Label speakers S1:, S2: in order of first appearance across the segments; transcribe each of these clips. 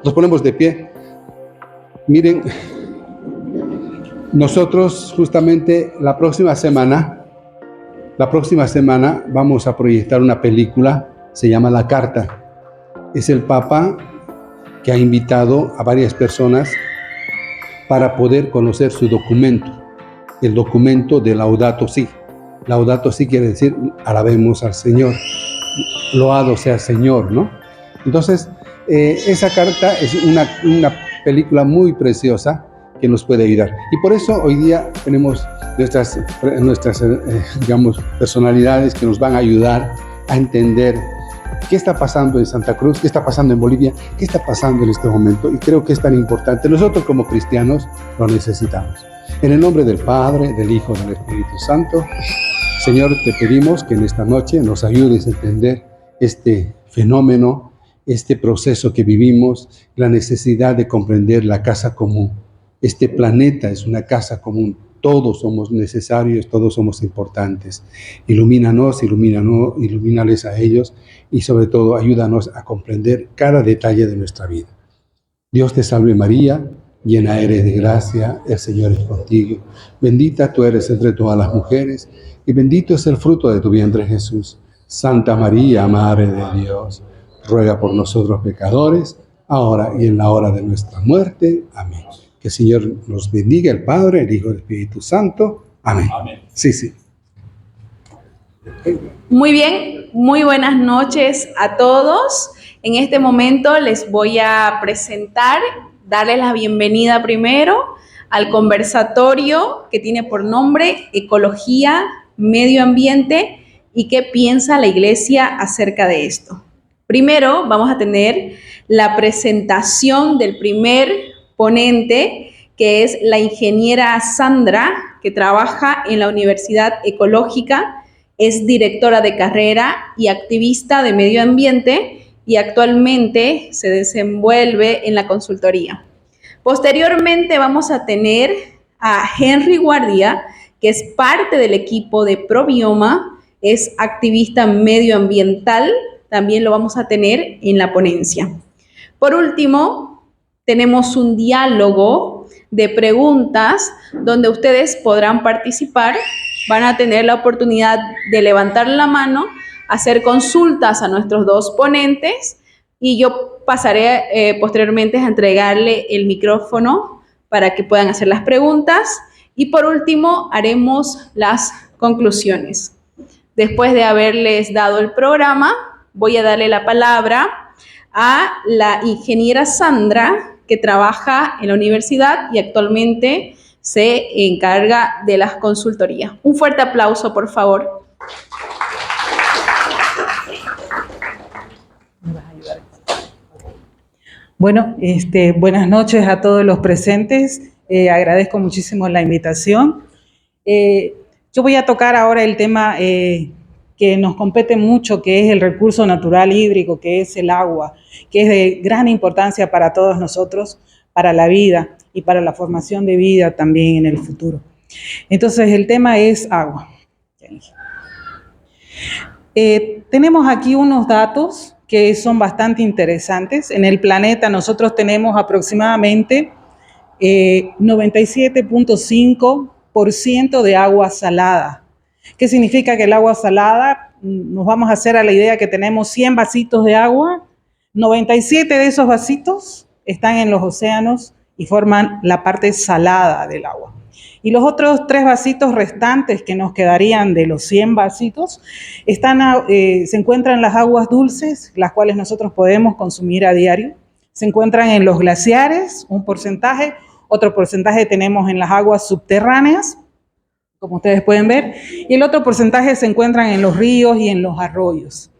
S1: Nos ponemos de pie. Miren, nosotros justamente la próxima semana vamos a proyectar una película, se llama La Carta. Es el Papa que ha invitado a varias personas para poder conocer su documento, el documento de Laudato Si. Laudato Si quiere decir alabemos al Señor, loado sea el Señor, ¿no? Entonces, esa carta es una película muy preciosa que nos puede ayudar. Y por eso hoy día tenemos nuestras digamos, personalidades que nos van a ayudar a entender qué está pasando en Santa Cruz, qué está pasando en Bolivia, qué está pasando en este momento. Y creo que es tan importante. Nosotros como cristianos lo necesitamos. En el nombre del Padre, del Hijo, del Espíritu Santo, Señor, te pedimos que en esta noche nos ayudes a entender este fenómeno, este proceso que vivimos, la necesidad de comprender la casa común. Este planeta es una casa común. Todos somos necesarios, todos somos importantes. Ilumínales a ellos y sobre todo ayúdanos a comprender cada detalle de nuestra vida. Dios te salve María, llena eres de gracia, el Señor es contigo. Bendita tú eres entre todas las mujeres y bendito es el fruto de tu vientre Jesús. Santa María, Madre de Dios, ruega por nosotros pecadores, ahora y en la hora de nuestra muerte. Amén. Que el Señor nos bendiga, el Padre, el Hijo y el Espíritu Santo. Amén. Amén. Sí.
S2: Muy bien, muy buenas noches a todos. En este momento les voy a presentar, darles la bienvenida primero al conversatorio que tiene por nombre Ecología, Medio Ambiente y qué piensa la Iglesia acerca de esto. Primero vamos a tener la presentación del primer ponente, que es la ingeniera Sandra, que trabaja en la Universidad Ecológica, es directora de carrera y activista de medio ambiente y actualmente se desenvuelve en la consultoría. Posteriormente vamos a tener a Henry Guardia, que es parte del equipo de Probioma, es activista medioambiental, también lo vamos a tener en la ponencia. Por último, tenemos un diálogo de preguntas donde ustedes podrán participar, van a tener la oportunidad de levantar la mano, hacer consultas a nuestros dos ponentes y yo pasaré posteriormente a entregarle el micrófono para que puedan hacer las preguntas y por último haremos las conclusiones. Después de haberles dado el programa, voy a darle la palabra a la ingeniera Sandra, que trabaja en la universidad y actualmente se encarga de las consultorías. Un fuerte aplauso, por favor.
S3: Bueno, buenas noches a todos los presentes. Agradezco muchísimo la invitación. Yo voy a tocar ahora el tema que nos compete mucho, que es el recurso natural hídrico, que es el agua, que es de gran importancia para todos nosotros, para la vida y para la formación de vida también en el futuro. Entonces, el tema es agua. Tenemos aquí unos datos que son bastante interesantes. En el planeta nosotros tenemos aproximadamente 97.5% de agua salada. ¿Qué significa que el agua salada? Nos vamos a hacer a la idea que tenemos 100 vasitos de agua, 97 de esos vasitos están en los océanos y forman la parte salada del agua. Y los otros 3 vasitos restantes que nos quedarían de los 100 vasitos se encuentran en las aguas dulces, las cuales nosotros podemos consumir a diario. Se encuentran en los glaciares, un porcentaje, otro porcentaje tenemos en las aguas subterráneas, como ustedes pueden ver, y el otro porcentaje se encuentran en los ríos y en los arroyos.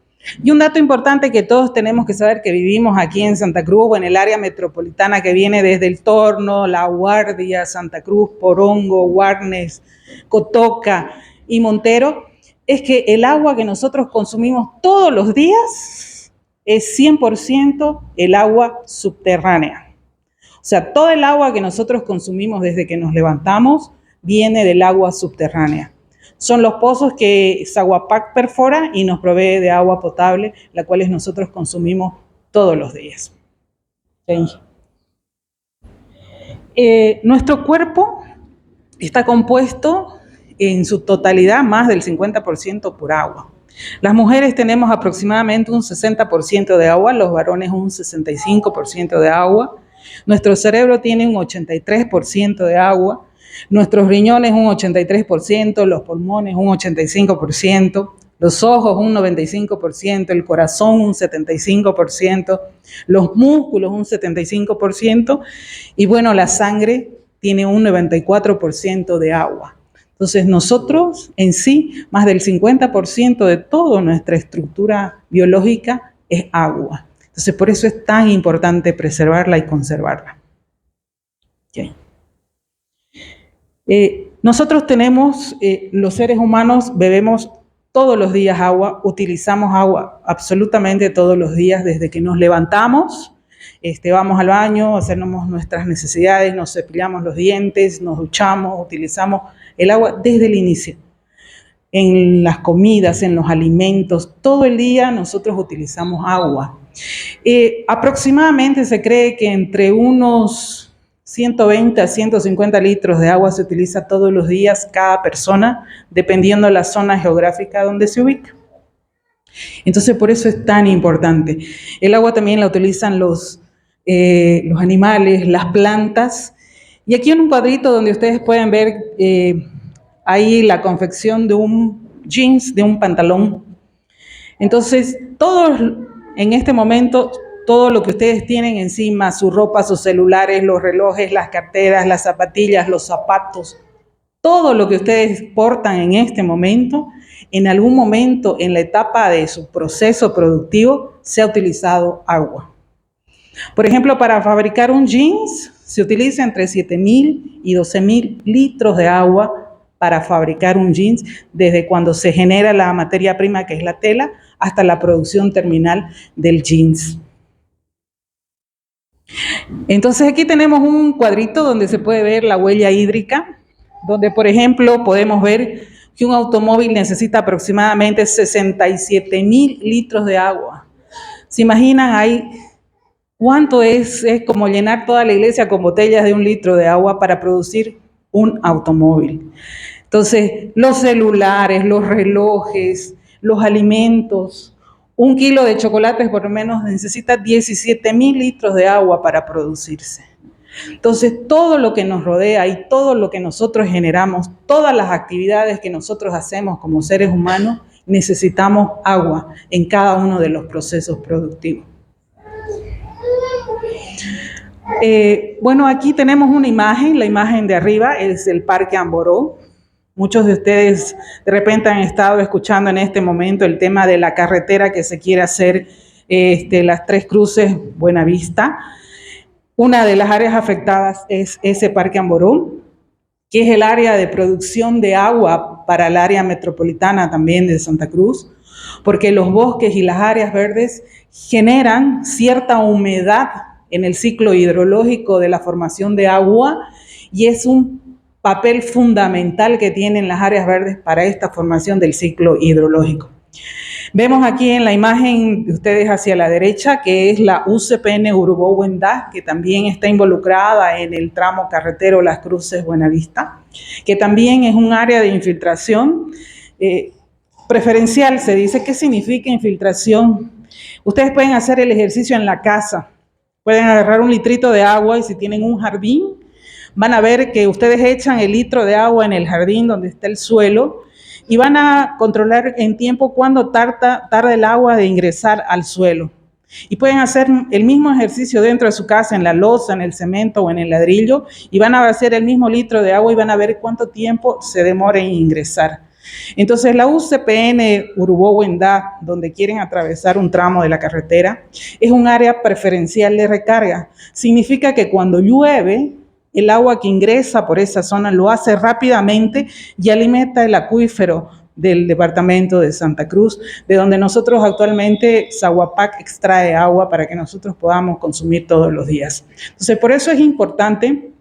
S3: Y un dato importante que todos tenemos que saber, que vivimos aquí en Santa Cruz o en el área metropolitana que viene desde El Torno, La Guardia, Santa Cruz, Porongo, Guarnes, Cotoca y Montero, es que el agua que nosotros consumimos todos los días es 100% el agua subterránea. O sea, todo el agua que nosotros consumimos desde que nos levantamos viene del agua subterránea. Son los pozos que Saguapac perfora y nos provee de agua potable, la cual nosotros consumimos todos los días. ¿Sí? Nuestro cuerpo está compuesto en su totalidad más del 50% por agua. Las mujeres tenemos aproximadamente un 60% de agua, los varones un 65% de agua. Nuestro cerebro tiene un 83% de agua, nuestros riñones un 83%, los pulmones un 85%, los ojos un 95%, el corazón un 75%, los músculos un 75% y bueno, la sangre tiene un 94% de agua. Entonces nosotros en sí, más del 50% de toda nuestra estructura biológica es agua. Entonces por eso es tan importante preservarla y conservarla. Okay. Nosotros tenemos, los seres humanos bebemos todos los días agua, utilizamos agua absolutamente todos los días desde que nos levantamos, vamos al baño, hacemos nuestras necesidades, nos cepillamos los dientes, nos duchamos, utilizamos el agua desde el inicio. En las comidas, en los alimentos, todo el día nosotros utilizamos agua. Aproximadamente se cree que entre unos 120 a 150 litros de agua se utiliza todos los días cada persona, dependiendo de la zona geográfica donde se ubica. Entonces, por eso es tan importante. El agua también la utilizan los animales, las plantas. Y aquí en un cuadrito donde ustedes pueden ver ahí la confección de un jeans, de un pantalón. Entonces, todos en este momento, todo lo que ustedes tienen encima, su ropa, sus celulares, los relojes, las carteras, las zapatillas, los zapatos, todo lo que ustedes portan en este momento, en algún momento en la etapa de su proceso productivo, se ha utilizado agua. Por ejemplo, para fabricar un jeans, se utiliza entre 7.000 y 12.000 litros de agua para fabricar un jeans, desde cuando se genera la materia prima, que es la tela, hasta la producción terminal del jeans. Entonces aquí tenemos un cuadrito donde se puede ver la huella hídrica, donde por ejemplo podemos ver que un automóvil necesita aproximadamente 67.000 litros de agua. ¿Se imaginan ahí cuánto es como llenar toda la iglesia con botellas de 1 litro de agua para producir un automóvil? Entonces, los celulares, los relojes, los alimentos, 1 kilo de chocolates por lo menos necesita 17.000 litros de agua para producirse. Entonces, todo lo que nos rodea y todo lo que nosotros generamos, todas las actividades que nosotros hacemos como seres humanos, necesitamos agua en cada uno de los procesos productivos. Bueno, aquí tenemos una imagen, la imagen de arriba es el Parque Amboró. Muchos de ustedes de repente han estado escuchando en este momento el tema de la carretera que se quiere hacer, las Tres Cruces, Buenavista. Una de las áreas afectadas es ese Parque Amboró, que es el área de producción de agua para el área metropolitana también de Santa Cruz, porque los bosques y las áreas verdes generan cierta humedad en el ciclo hidrológico de la formación de agua y es un papel fundamental que tienen las áreas verdes para esta formación del ciclo hidrológico. Vemos aquí en la imagen de ustedes hacia la derecha que es la UCPN Urubó-Buendá, que también está involucrada en el tramo carretero Las Cruces Buenavista, que también es un área de infiltración preferencial. Se dice, ¿qué significa infiltración? Ustedes pueden hacer el ejercicio en la casa, pueden agarrar 1 litrito de agua y si tienen un jardín, van a ver que ustedes echan el litro de agua en el jardín donde está el suelo y van a controlar en tiempo cuándo tarda el agua de ingresar al suelo. Y pueden hacer el mismo ejercicio dentro de su casa, en la losa, en el cemento o en el ladrillo, y van a hacer el mismo litro de agua y van a ver cuánto tiempo se demora en ingresar. Entonces la UCPN Urubó-Buendá, donde quieren atravesar un tramo de la carretera, es un área preferencial de recarga. Significa que cuando llueve, el agua que ingresa por esa zona lo hace rápidamente y alimenta el acuífero del departamento de Santa Cruz, de donde nosotros actualmente Zaguapac extrae agua para que nosotros podamos consumir todos los días. Entonces, por eso es importante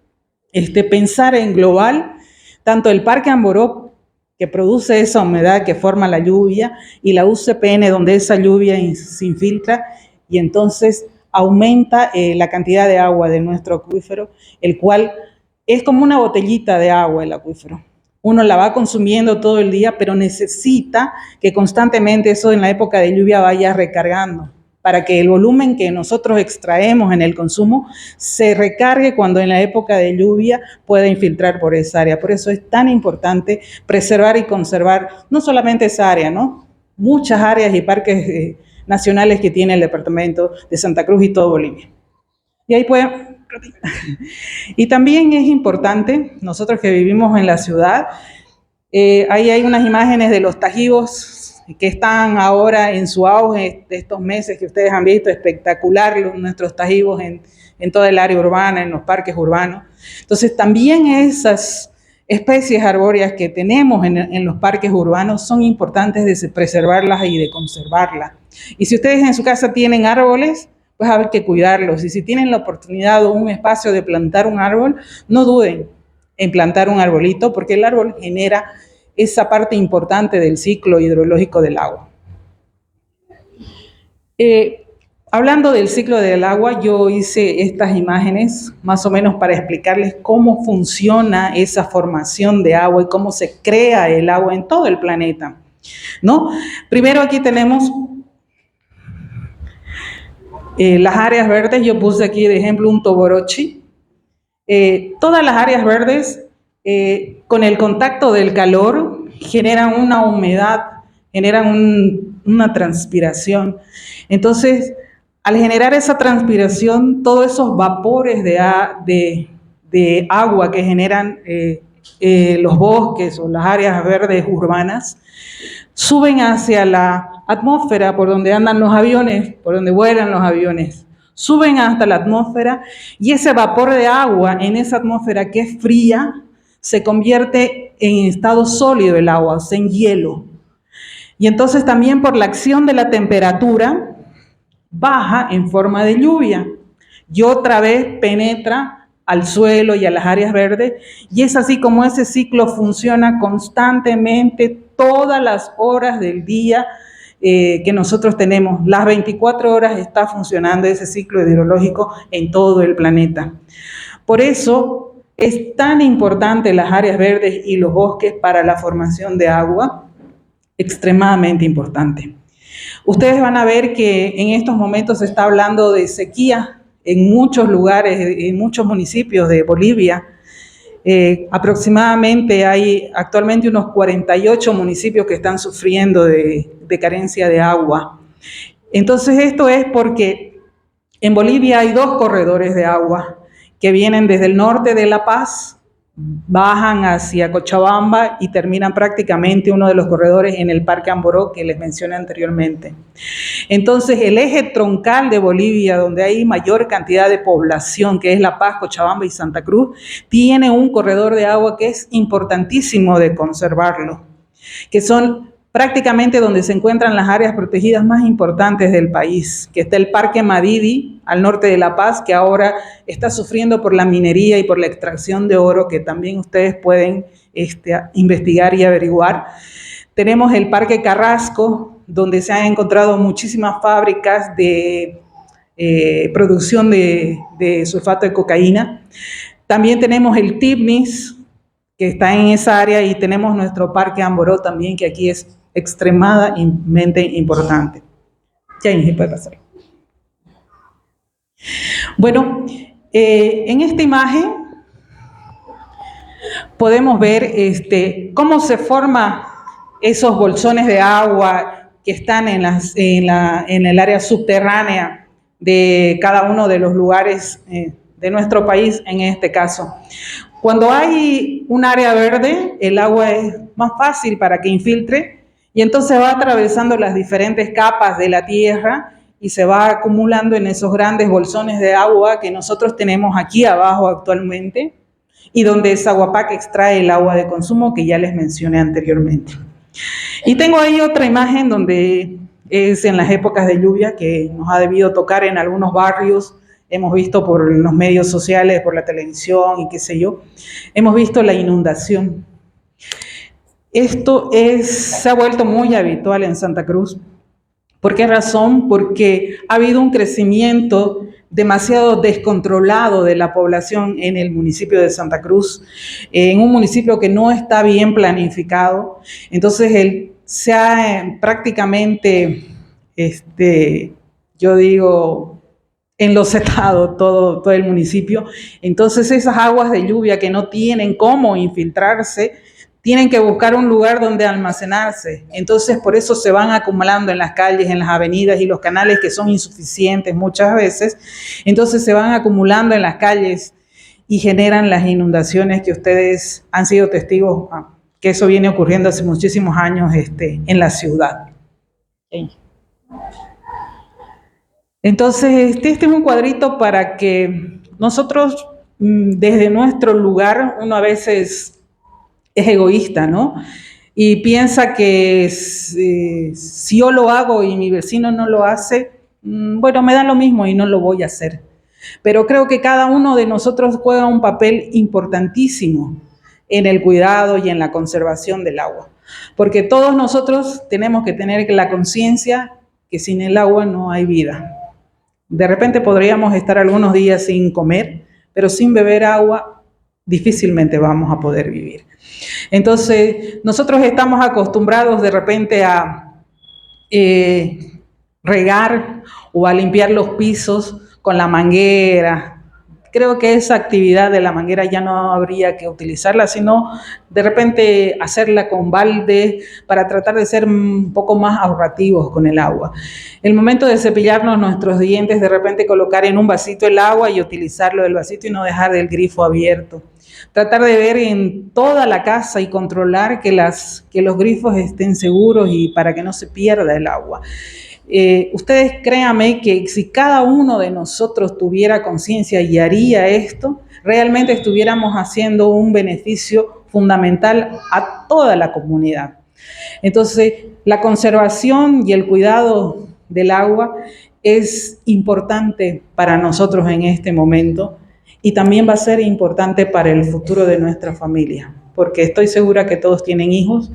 S3: pensar en global, tanto el Parque Amboró, que produce esa humedad que forma la lluvia, y la UCPN, donde esa lluvia se infiltra, y entonces aumenta la cantidad de agua de nuestro acuífero, el cual es como una botellita de agua el acuífero. Uno la va consumiendo todo el día, pero necesita que constantemente eso en la época de lluvia vaya recargando, para que el volumen que nosotros extraemos en el consumo se recargue cuando en la época de lluvia pueda infiltrar por esa área. Por eso es tan importante preservar y conservar no solamente esa área, ¿no? Muchas áreas y parques nacionales que tiene el departamento de Santa Cruz y todo Bolivia. Y ahí pueden... Y también es importante, nosotros que vivimos en la ciudad, ahí hay unas imágenes de los tajivos que están ahora en su auge de estos meses que ustedes han visto, espectacular nuestros tajivos en toda el área urbana, en los parques urbanos. Entonces también esas especies arbóreas que tenemos en los parques urbanos son importantes de preservarlas y de conservarlas. Y si ustedes en su casa tienen árboles, pues hay que cuidarlos. Y si tienen la oportunidad o un espacio de plantar un árbol, no duden en plantar un arbolito, porque el árbol genera esa parte importante del ciclo hidrológico del agua. Hablando del ciclo del agua, yo hice estas imágenes más o menos para explicarles cómo funciona esa formación de agua y cómo se crea el agua en todo el planeta, ¿no? Primero aquí tenemos las áreas verdes. Yo puse aquí de ejemplo un toborochi. Todas las áreas verdes con el contacto del calor generan una humedad, generan una transpiración. Entonces, al generar esa transpiración, todos esos vapores de agua que generan los bosques o las áreas verdes urbanas, suben hacia la atmósfera por donde andan los aviones, por donde vuelan los aviones. Suben hasta la atmósfera y ese vapor de agua en esa atmósfera que es fría, se convierte en estado sólido el agua, o sea, en hielo. Y entonces también por la acción de la temperatura, baja en forma de lluvia. Y otra vez penetra al suelo y a las áreas verdes. Y es así como ese ciclo funciona constantemente todas las horas del día que nosotros tenemos. Las 24 horas está funcionando ese ciclo hidrológico en todo el planeta. Por eso es tan importante las áreas verdes y los bosques para la formación de agua, extremadamente importante. Ustedes van a ver que en estos momentos se está hablando de sequía en muchos lugares, en muchos municipios de Bolivia. Aproximadamente hay actualmente unos 48 municipios que están sufriendo de carencia de agua. Entonces esto es porque en Bolivia hay dos corredores de agua que vienen desde el norte de La Paz, bajan hacia Cochabamba y terminan prácticamente uno de los corredores en el Parque Amboró que les mencioné anteriormente. Entonces el eje troncal de Bolivia, donde hay mayor cantidad de población, que es La Paz, Cochabamba y Santa Cruz, tiene un corredor de agua que es importantísimo de conservarlo, que son prácticamente donde se encuentran las áreas protegidas más importantes del país, que está el Parque Madidi, al norte de La Paz, que ahora está sufriendo por la minería y por la extracción de oro, que también ustedes pueden investigar y averiguar. Tenemos el Parque Carrasco, donde se han encontrado muchísimas fábricas de producción de sulfato de cocaína. También tenemos el Tibnis, que está en esa área, y tenemos nuestro Parque Amboró también, que aquí es extremadamente importante. James, puede pasar. Bueno, en esta imagen podemos ver cómo se forman esos bolsones de agua que están en el área subterránea de cada uno de los lugares de nuestro país, en este caso. Cuando hay un área verde, el agua es más fácil para que infiltre y entonces va atravesando las diferentes capas de la tierra y se va acumulando en esos grandes bolsones de agua que nosotros tenemos aquí abajo actualmente y donde Saguapac extrae el agua de consumo que ya les mencioné anteriormente. Y tengo ahí otra imagen donde es en las épocas de lluvia que nos ha debido tocar en algunos barrios. Hemos visto por los medios sociales, por la televisión y qué sé yo, hemos visto la inundación. Esto se ha vuelto muy habitual en Santa Cruz ¿Por qué razón? Porque ha habido un crecimiento demasiado descontrolado de la población en el municipio de Santa Cruz, en un municipio que no está bien planificado. Entonces, se ha prácticamente, yo digo, enlocetado todo el municipio. Entonces, esas aguas de lluvia que no tienen cómo infiltrarse, tienen que buscar un lugar donde almacenarse. Entonces, por eso se van acumulando en las calles, en las avenidas y los canales que son insuficientes muchas veces. Entonces, se van acumulando en las calles y generan las inundaciones que ustedes han sido testigos, que eso viene ocurriendo hace muchísimos años en la ciudad. Entonces, este es un cuadrito para que nosotros, desde nuestro lugar, uno a veces es egoísta, ¿no? Y piensa que si yo lo hago y mi vecino no lo hace, bueno, me da lo mismo y no lo voy a hacer. Pero creo que cada uno de nosotros juega un papel importantísimo en el cuidado y en la conservación del agua. Porque todos nosotros tenemos que tener la conciencia que sin el agua no hay vida. De repente podríamos estar algunos días sin comer, pero sin beber agua difícilmente vamos a poder vivir. Entonces, nosotros estamos acostumbrados de repente a regar o a limpiar los pisos con la manguera. Creo que esa actividad de la manguera ya no habría que utilizarla, sino de repente hacerla con balde para tratar de ser un poco más ahorrativos con el agua. El momento de cepillarnos nuestros dientes, de repente colocar en un vasito el agua y utilizarlo del vasito y no dejar el grifo abierto. Tratar de ver en toda la casa y controlar que los grifos estén seguros y para que no se pierda el agua. Ustedes créanme que si cada uno de nosotros tuviera conciencia y haría esto, realmente estuviéramos haciendo un beneficio fundamental a toda la comunidad. Entonces, la conservación y el cuidado del agua es importante para nosotros en este momento y también va a ser importante para el futuro de nuestra familia, porque estoy segura que todos tienen hijos,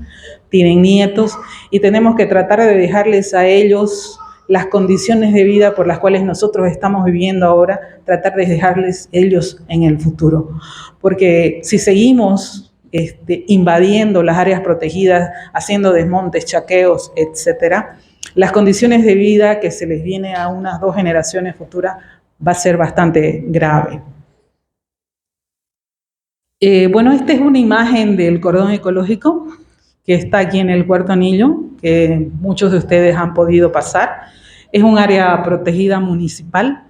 S3: tienen nietos y tenemos que tratar de dejarles a ellos las condiciones de vida por las cuales nosotros estamos viviendo ahora, tratar de dejarles ellos en el futuro. Porque si seguimos invadiendo las áreas protegidas, haciendo desmontes, chaqueos, etcétera, las condiciones de vida que se les viene a unas 2 generaciones futuras va a ser bastante grave. Bueno, esta es una imagen del cordón ecológico que está aquí en el Cuarto Anillo, que muchos de ustedes han podido pasar. Es un área protegida municipal.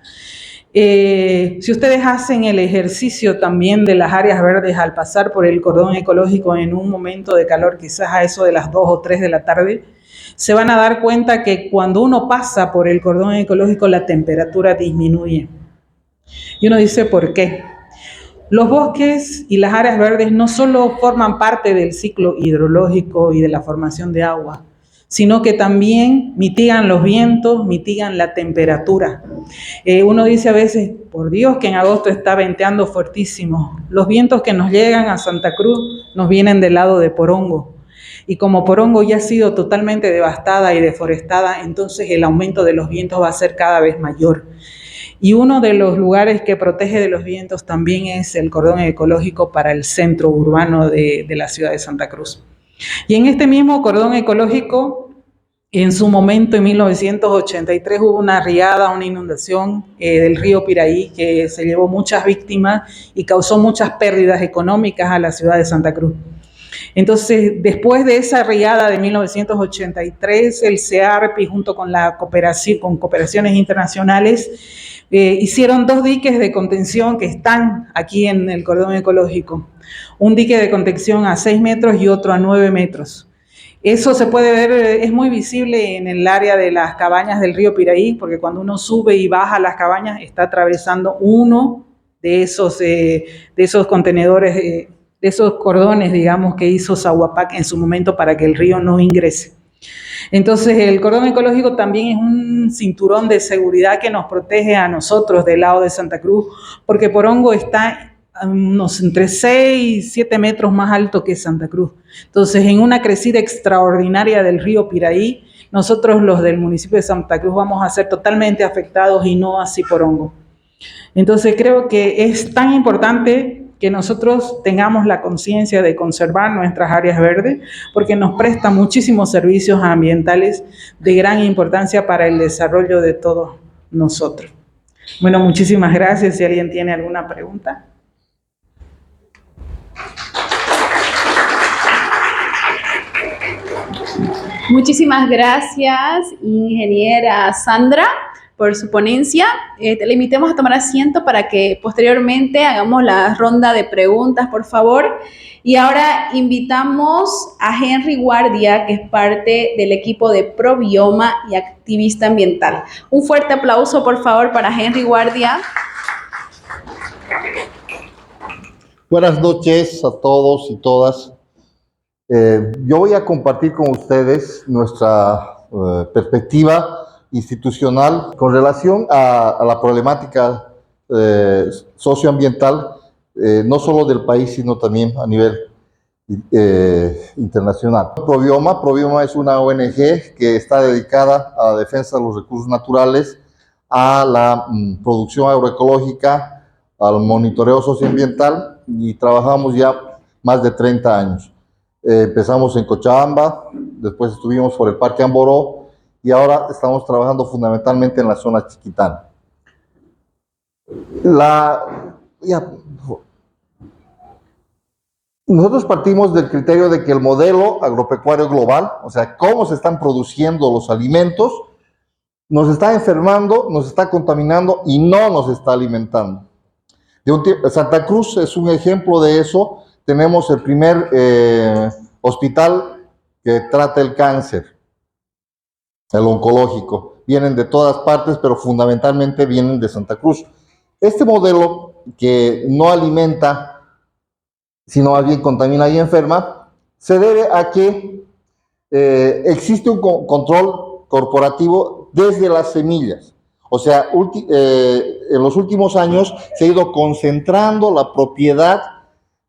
S3: Si ustedes hacen el ejercicio también de las áreas verdes al pasar por el cordón ecológico en un momento de calor, quizás a eso de las 2 o 3 de la tarde, se van a dar cuenta que cuando uno pasa por el cordón ecológico la temperatura disminuye. Y uno dice, ¿por qué? Los bosques y las áreas verdes no solo forman parte del ciclo hidrológico y de la formación de agua, sino que también mitigan los vientos, mitigan la temperatura. Uno dice a veces, por Dios, que en agosto está venteando fuertísimo. Los vientos que nos llegan a Santa Cruz nos vienen del lado de Porongo. Y como Porongo ya ha sido totalmente devastada y deforestada, entonces el aumento de los vientos va a ser cada vez mayor. Y uno de los lugares que protege de los vientos también es el cordón ecológico para el centro urbano de la ciudad de Santa Cruz. Y en este mismo cordón ecológico, en su momento, en 1983, hubo una riada, una inundación del río Piraí que se llevó muchas víctimas y causó muchas pérdidas económicas a la ciudad de Santa Cruz. Entonces, después de esa riada de 1983, el CEARPI, junto con cooperaciones internacionales, hicieron 2 diques de contención que están aquí en el cordón ecológico. Un dique de contención a 6 metros y otro a 9 metros. Eso se puede ver, es muy visible en el área de las cabañas del río Piraí, porque cuando uno sube y baja las cabañas, está atravesando uno de esos contenedores, de esos cordones, digamos, que hizo Zahuapac en su momento para que el río no ingrese. Entonces, el cordón ecológico también es un cinturón de seguridad que nos protege a nosotros del lado de Santa Cruz, porque Porongo está unos entre 6 y 7 metros más alto que Santa Cruz. Entonces, en una crecida extraordinaria del río Piraí, nosotros los del municipio de Santa Cruz vamos a ser totalmente afectados y no así por hongo. Entonces, creo que es tan importante que nosotros tengamos la conciencia de conservar nuestras áreas verdes, porque nos presta muchísimos servicios ambientales de gran importancia para el desarrollo de todos nosotros. Bueno, muchísimas gracias. Si alguien tiene alguna pregunta.
S2: Muchísimas gracias, ingeniera Sandra, por su ponencia. Le invitamos a tomar asiento para que posteriormente hagamos la ronda de preguntas, por favor. Y ahora invitamos a Henry Guardia, que es parte del equipo de Probioma y activista ambiental. Un fuerte aplauso, por favor, para Henry Guardia.
S4: Buenas noches a todos y todas. Yo voy a compartir con ustedes nuestra perspectiva institucional con relación a la problemática socioambiental, no solo del país, sino también a nivel internacional. Probioma es una ONG que está dedicada a la defensa de los recursos naturales, a la producción agroecológica, al monitoreo socioambiental, y trabajamos ya más de 30 años. Empezamos en Cochabamba, después estuvimos por el Parque Amboró y ahora estamos trabajando fundamentalmente en la zona chiquitana. Nosotros partimos del criterio de que el modelo agropecuario global, o sea, cómo se están produciendo los alimentos, nos está enfermando, nos está contaminando y no nos está alimentando. Santa Cruz es un ejemplo de eso. Tenemos el primer hospital que trata el cáncer, el oncológico. Vienen de todas partes, pero fundamentalmente vienen de Santa Cruz. Este modelo que no alimenta, sino más bien contamina y enferma, se debe a que existe un control corporativo desde las semillas. O sea, en los últimos años se ha ido concentrando la propiedad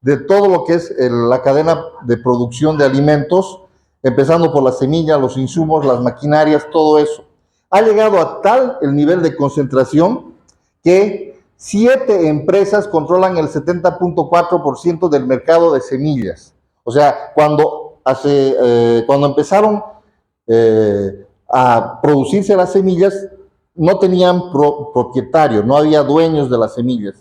S4: de todo lo que es la cadena de producción de alimentos, empezando por la semilla, los insumos, las maquinarias, todo eso. Ha llegado a tal el nivel de concentración que 7 empresas controlan el 70.4% del mercado de semillas. O sea, cuando empezaron a producirse las semillas, no tenían propietario, no había dueños de las semillas.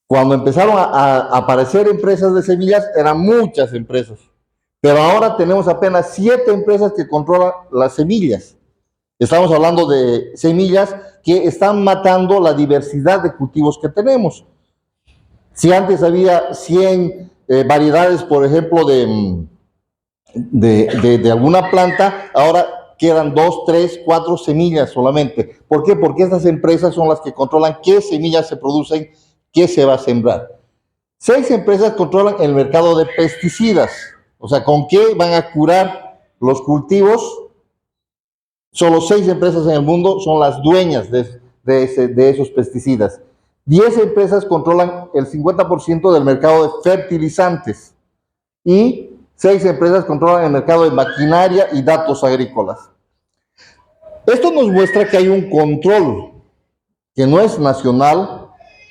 S4: Cuando empezaron a aparecer empresas de semillas, eran muchas empresas. Pero ahora tenemos apenas 7 empresas que controlan las semillas. Estamos hablando de semillas que están matando la diversidad de cultivos que tenemos. Si antes había 100 variedades, por ejemplo, de alguna planta, ahora quedan 2, 3, 4 semillas solamente. ¿Por qué? Porque estas empresas son las que controlan qué semillas se producen, qué se va a sembrar. 6 empresas controlan el mercado de pesticidas. O sea, ¿con qué van a curar los cultivos? Solo 6 empresas en el mundo son las dueñas de esos pesticidas. 10 empresas controlan el 50% del mercado de fertilizantes. Y 6 empresas controlan el mercado de maquinaria y datos agrícolas. Esto nos muestra que hay un control que no es nacional,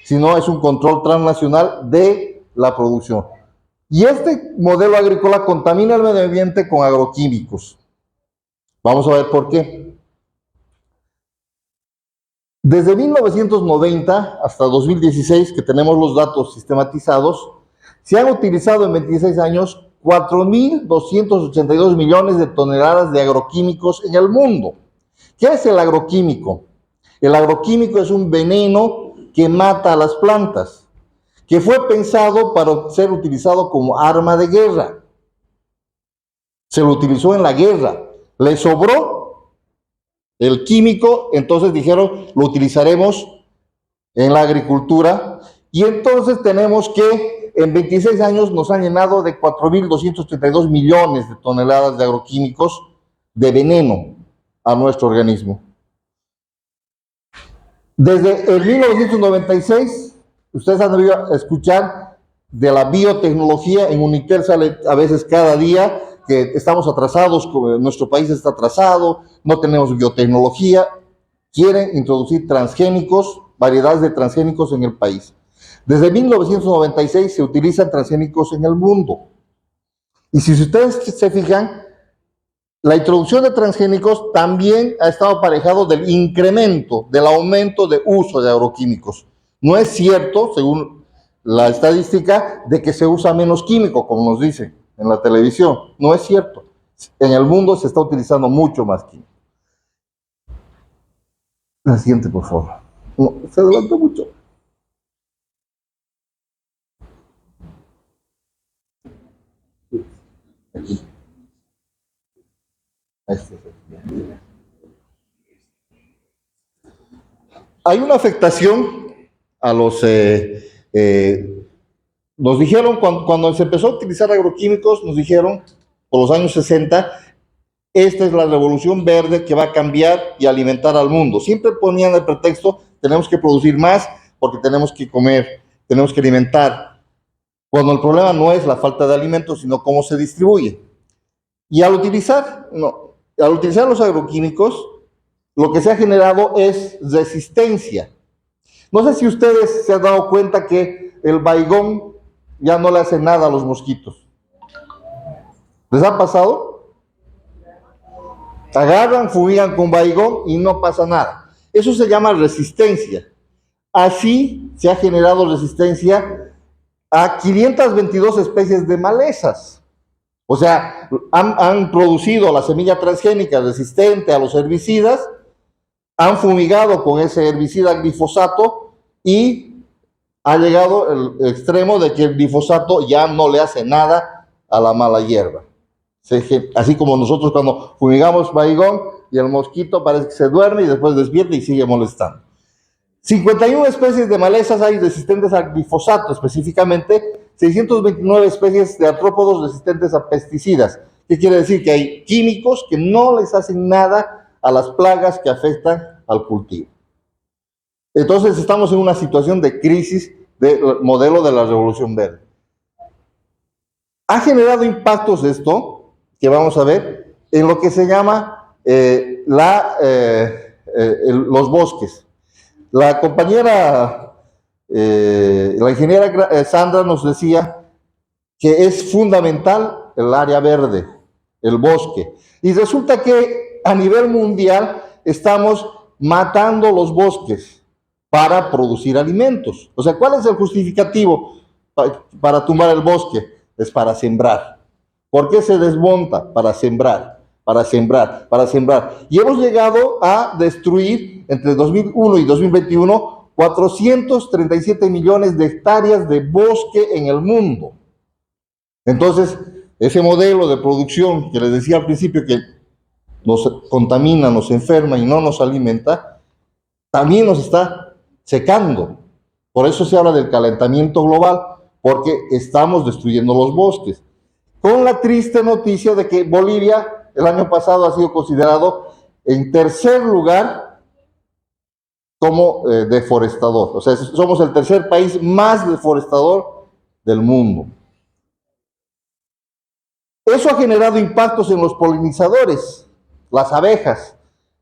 S4: sino es un control transnacional de la producción. Y este modelo agrícola contamina el medio ambiente con agroquímicos. Vamos a ver por qué. Desde 1990 hasta 2016, que tenemos los datos sistematizados, se han utilizado en 26 años 4.282 millones de toneladas de agroquímicos en el mundo. ¿Qué es el agroquímico? El agroquímico es un veneno que mata a las plantas, que fue pensado para ser utilizado como arma de guerra. Se lo utilizó en la guerra. Le sobró el químico, entonces dijeron, lo utilizaremos en la agricultura. Y entonces tenemos que en 26 años nos han llenado de 4.232 millones de toneladas de agroquímicos de veneno a nuestro organismo. Desde el 1996, Ustedes han debido escuchar de la biotecnología. En Unitel sale a veces cada día que estamos atrasados, nuestro país está atrasado, no tenemos biotecnología. Quieren introducir transgénicos, variedades de transgénicos en el país. Desde 1996 se utilizan transgénicos en el mundo. Y si ustedes se fijan, la introducción de transgénicos también ha estado aparejado del incremento, del aumento de uso de agroquímicos. No es cierto, según la estadística, de que se usa menos químico, como nos dicen en la televisión. No es cierto. En el mundo se está utilizando mucho más químico. La siguiente, por favor. No, se adelantó mucho. Aquí. Hay una afectación a los... nos dijeron, cuando se empezó a utilizar agroquímicos, nos dijeron, por los años 60, esta es la revolución verde que va a cambiar y alimentar al mundo. Siempre ponían el pretexto, tenemos que producir más porque tenemos que comer, tenemos que alimentar. Cuando el problema no es la falta de alimentos, sino cómo se distribuye. Y al utilizar los agroquímicos, lo que se ha generado es resistencia. No sé si ustedes se han dado cuenta que el baigón ya no le hace nada a los mosquitos. ¿Les ha pasado? Agarran, fumigan con baigón y no pasa nada. Eso se llama resistencia. Así se ha generado resistencia a 522 especies de malezas. O sea, han producido la semilla transgénica resistente a los herbicidas, han fumigado con ese herbicida glifosato y ha llegado el extremo de que el glifosato ya no le hace nada a la mala hierba. Así como nosotros cuando fumigamos baigón y el mosquito parece que se duerme y después despierta y sigue molestando. 51 especies de malezas hay resistentes al glifosato, específicamente 629 especies de artrópodos resistentes a pesticidas. ¿Qué quiere decir? Que hay químicos que no les hacen nada a las plagas que afectan al cultivo. Entonces estamos en una situación de crisis del modelo de la revolución verde. Ha generado impactos esto, que vamos a ver, en lo que se llama los bosques. La compañera, la ingeniera Sandra nos decía que es fundamental el área verde, el bosque. Y resulta que a nivel mundial estamos matando los bosques para producir alimentos. O sea, ¿cuál es el justificativo para tumbar el bosque? Es para sembrar. ¿Por qué se desmonta? Para sembrar, para sembrar, para sembrar. Y hemos llegado a destruir entre 2001 y 2021 437 millones de hectáreas de bosque en el mundo. Entonces, ese modelo de producción que les decía al principio que nos contamina, nos enferma y no nos alimenta, también nos está secando. Por eso se habla del calentamiento global, porque estamos destruyendo los bosques. Con la triste noticia de que Bolivia el año pasado ha sido considerado en tercer lugar como deforestador. O sea, somos el tercer país más deforestador del mundo. Eso ha generado impactos en los polinizadores, las abejas,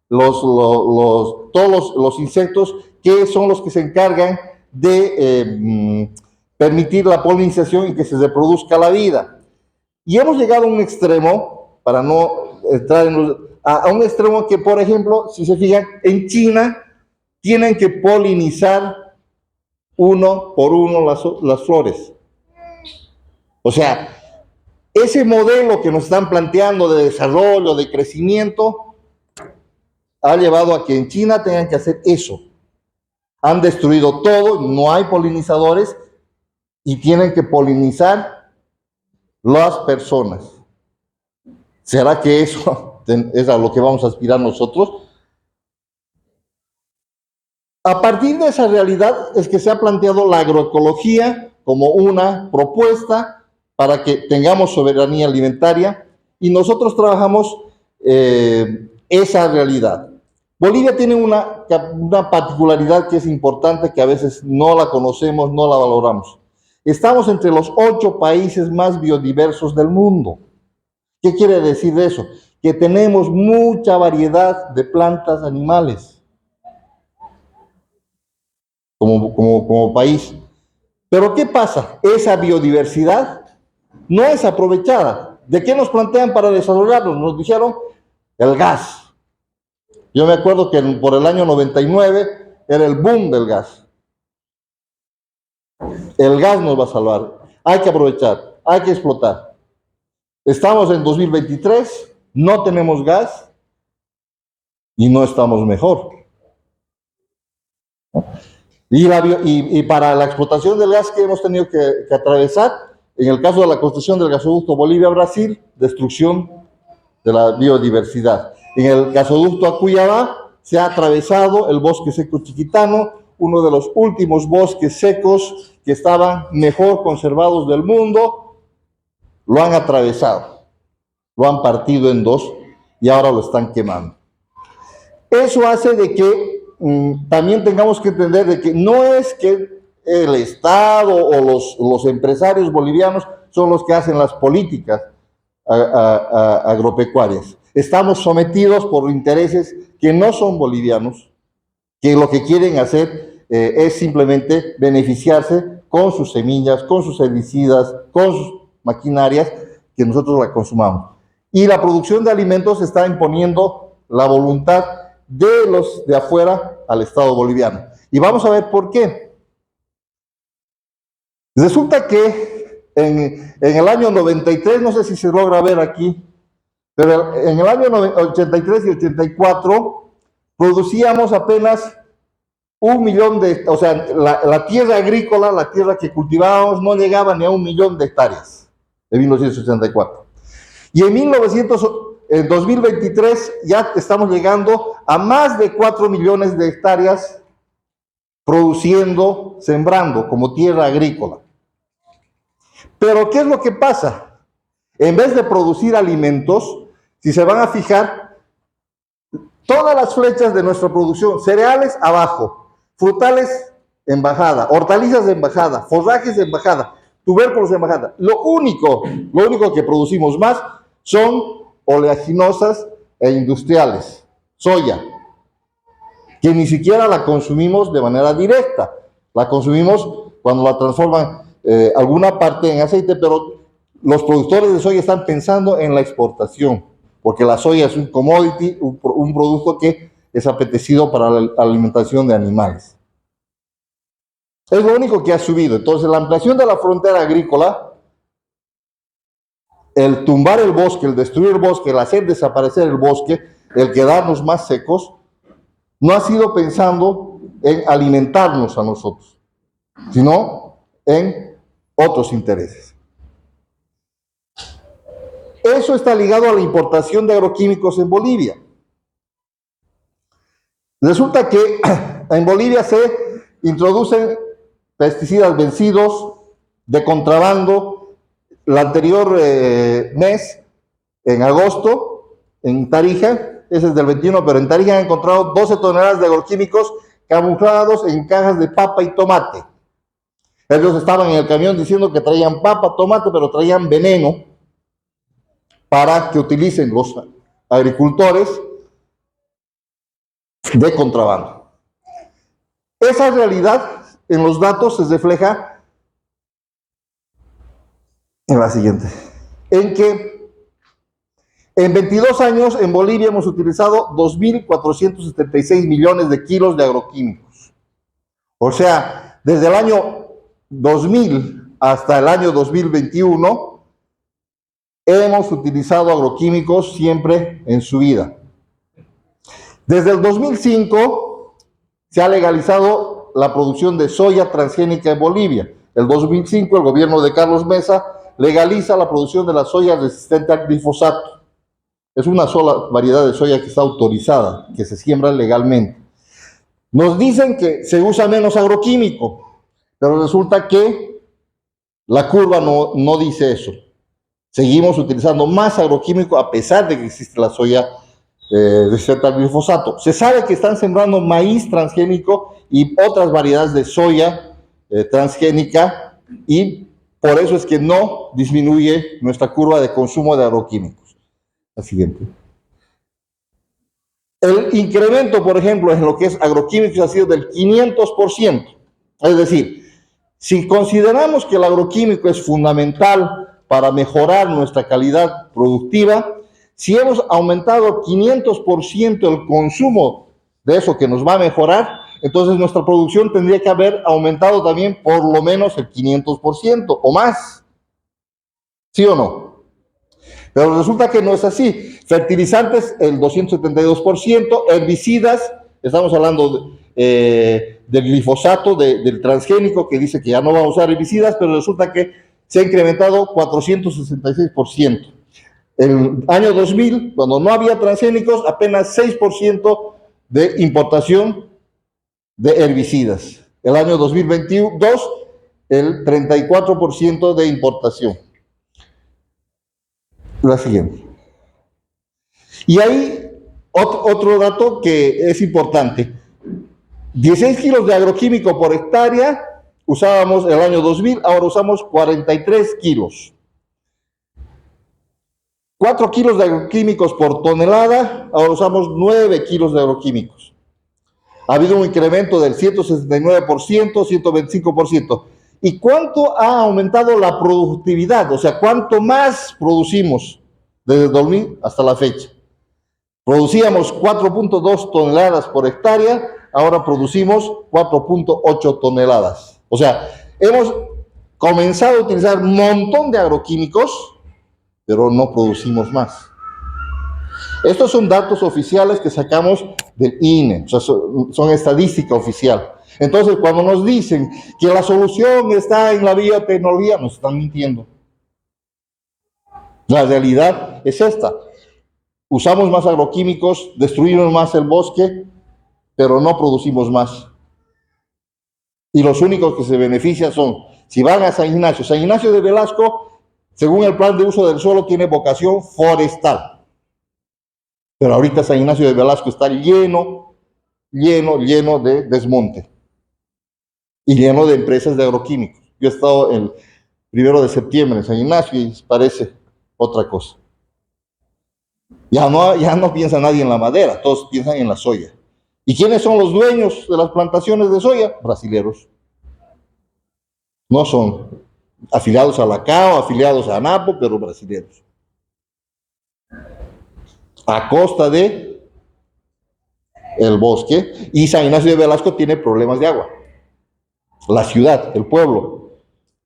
S4: todos los insectos que son los que se encargan de permitir la polinización y que se reproduzca la vida. Y hemos llegado a un extremo, para no entrar a un extremo que, por ejemplo, si se fijan, en China tienen que polinizar uno por uno las flores. O sea, ese modelo que nos están planteando de desarrollo, de crecimiento, ha llevado a que en China tengan que hacer eso. Han destruido todo, no hay polinizadores y tienen que polinizar las personas. ¿Será que eso es a lo que vamos a aspirar nosotros? A partir de esa realidad es que se ha planteado la agroecología como una propuesta para que tengamos soberanía alimentaria y nosotros trabajamos esa realidad. Bolivia tiene una particularidad que es importante, que a veces no la conocemos, no la valoramos. Estamos entre los 8 países más biodiversos del mundo. ¿Qué quiere decir eso? Que tenemos mucha variedad de plantas, animales, como país. Pero ¿qué pasa? Esa biodiversidad no es aprovechada. ¿De qué nos plantean para desarrollarlo? Nos dijeron el gas. Yo me acuerdo que por el año 99 era el boom del gas. El gas nos va a salvar. Hay que aprovechar, hay que explotar. Estamos en 2023, no tenemos gas y no estamos mejor. Y para la explotación del gas que hemos tenido que atravesar, en el caso de la construcción del gasoducto Bolivia-Brasil, destrucción de la biodiversidad. En el gasoducto a Cuyabá se ha atravesado el bosque seco chiquitano, uno de los últimos bosques secos que estaban mejor conservados del mundo, lo han atravesado, lo han partido en 2 y ahora lo están quemando. Eso hace de que también tengamos que entender de que no es que el Estado o los empresarios bolivianos son los que hacen las políticas agropecuarias. Estamos sometidos por intereses que no son bolivianos, que lo que quieren hacer es simplemente beneficiarse con sus semillas, con sus herbicidas, con sus maquinarias, que nosotros la consumamos. Y la producción de alimentos está imponiendo la voluntad de los de afuera al Estado boliviano. Y vamos a ver por qué. Resulta que en el año 93, no sé si se logra ver aquí, pero en el año 83 y 84 producíamos apenas 1 millón de, o sea, la tierra agrícola, la tierra que cultivábamos, no llegaba ni a 1 millón de hectáreas en 1984. Y en 2023 ya estamos llegando a más de 4 millones de hectáreas produciendo, sembrando como tierra agrícola. Pero ¿qué es lo que pasa? En vez de producir alimentos, si se van a fijar, todas las flechas de nuestra producción, cereales abajo, frutales en bajada, hortalizas en bajada, forrajes en bajada, tubérculos en bajada. Lo único que producimos más son oleaginosas e industriales, soya, que ni siquiera la consumimos de manera directa, la consumimos cuando la transforman alguna parte en aceite, pero los productores de soya están pensando en la exportación, porque la soya es un commodity, un producto que es apetecido para la alimentación de animales. Es lo único que ha subido. Entonces, la ampliación de la frontera agrícola, el tumbar el bosque, el destruir el bosque, el hacer desaparecer el bosque, el quedarnos más secos, no ha sido pensando en alimentarnos a nosotros, sino en otros intereses. Eso está ligado a la importación de agroquímicos en Bolivia. Resulta que en Bolivia se introducen pesticidas vencidos de contrabando. El anterior mes, en agosto, en Tarija, ese es del 21, pero en Tarija han encontrado 12 toneladas de agroquímicos camuflados en cajas de papa y tomate. Ellos estaban en el camión diciendo que traían papa, tomate, pero traían veneno para que utilicen los agricultores de contrabando. Esa realidad en los datos se refleja en la siguiente, en que en 22 años en Bolivia hemos utilizado 2.476 millones de kilos de agroquímicos. O sea, desde el año 2000 hasta el año 2021 hemos utilizado agroquímicos siempre en su vida. Desde el 2005 se ha legalizado la producción de soya transgénica en Bolivia. El 2005 el gobierno de Carlos Mesa legaliza la producción de la soya resistente al glifosato. Es una sola variedad de soya que está autorizada, que se siembra legalmente. Nos dicen que se usa menos agroquímico, pero resulta que la curva no dice eso. Seguimos utilizando más agroquímico a pesar de que existe la soya resistente al glifosato. Se sabe que están sembrando maíz transgénico y otras variedades de soya transgénica, y por eso es que no disminuye nuestra curva de consumo de agroquímicos. La siguiente. El incremento, por ejemplo, en lo que es agroquímicos ha sido del 500%. Es decir, si consideramos que el agroquímico es fundamental para mejorar nuestra calidad productiva, si hemos aumentado 500% el consumo de eso que nos va a mejorar, entonces nuestra producción tendría que haber aumentado también por lo menos el 500% o más. ¿Sí o no? Pero resulta que no es así. Fertilizantes, el 272%, herbicidas, estamos hablando del glifosato, del transgénico, que dice que ya no va a usar herbicidas, pero resulta que se ha incrementado 466%. El año 2000, cuando no había transgénicos, apenas 6% de importación de herbicidas. El año 2022, el 34% de importación. La siguiente. Y hay otro dato que es importante. 16 kilos de agroquímico por hectárea usábamos el año 2000, ahora usamos 43 kilos. 4 kilos de agroquímicos por tonelada, ahora usamos 9 kilos de agroquímicos. Ha habido un incremento del 169%, 125%. ¿Y cuánto ha aumentado la productividad? O sea, ¿cuánto más producimos desde 2000 hasta la fecha? Producíamos 4.2 toneladas por hectárea, ahora producimos 4.8 toneladas. O sea, hemos comenzado a utilizar un montón de agroquímicos, pero no producimos más. Estos son datos oficiales que sacamos del INE, o sea, son estadística oficial. Entonces, cuando nos dicen que la solución está en la biotecnología, nos están mintiendo. La realidad es esta. Usamos más agroquímicos, destruimos más el bosque, pero no producimos más. Y los únicos que se benefician son, si van a San Ignacio de Velasco, según el plan de uso del suelo, tiene vocación forestal. Pero ahorita San Ignacio de Velasco está lleno de desmonte. Y lleno de empresas de agroquímicos. Yo he estado el 1 de septiembre en San Ignacio y parece otra cosa. Ya no piensa nadie en la madera, todos piensan en la soya. ¿Y quiénes son los dueños de las plantaciones de soya? Brasileros. No son afiliados a la CAO, afiliados a ANAPO, pero brasileros. A costa de el bosque, y San Ignacio de Velasco tiene problemas de agua. La ciudad, el pueblo,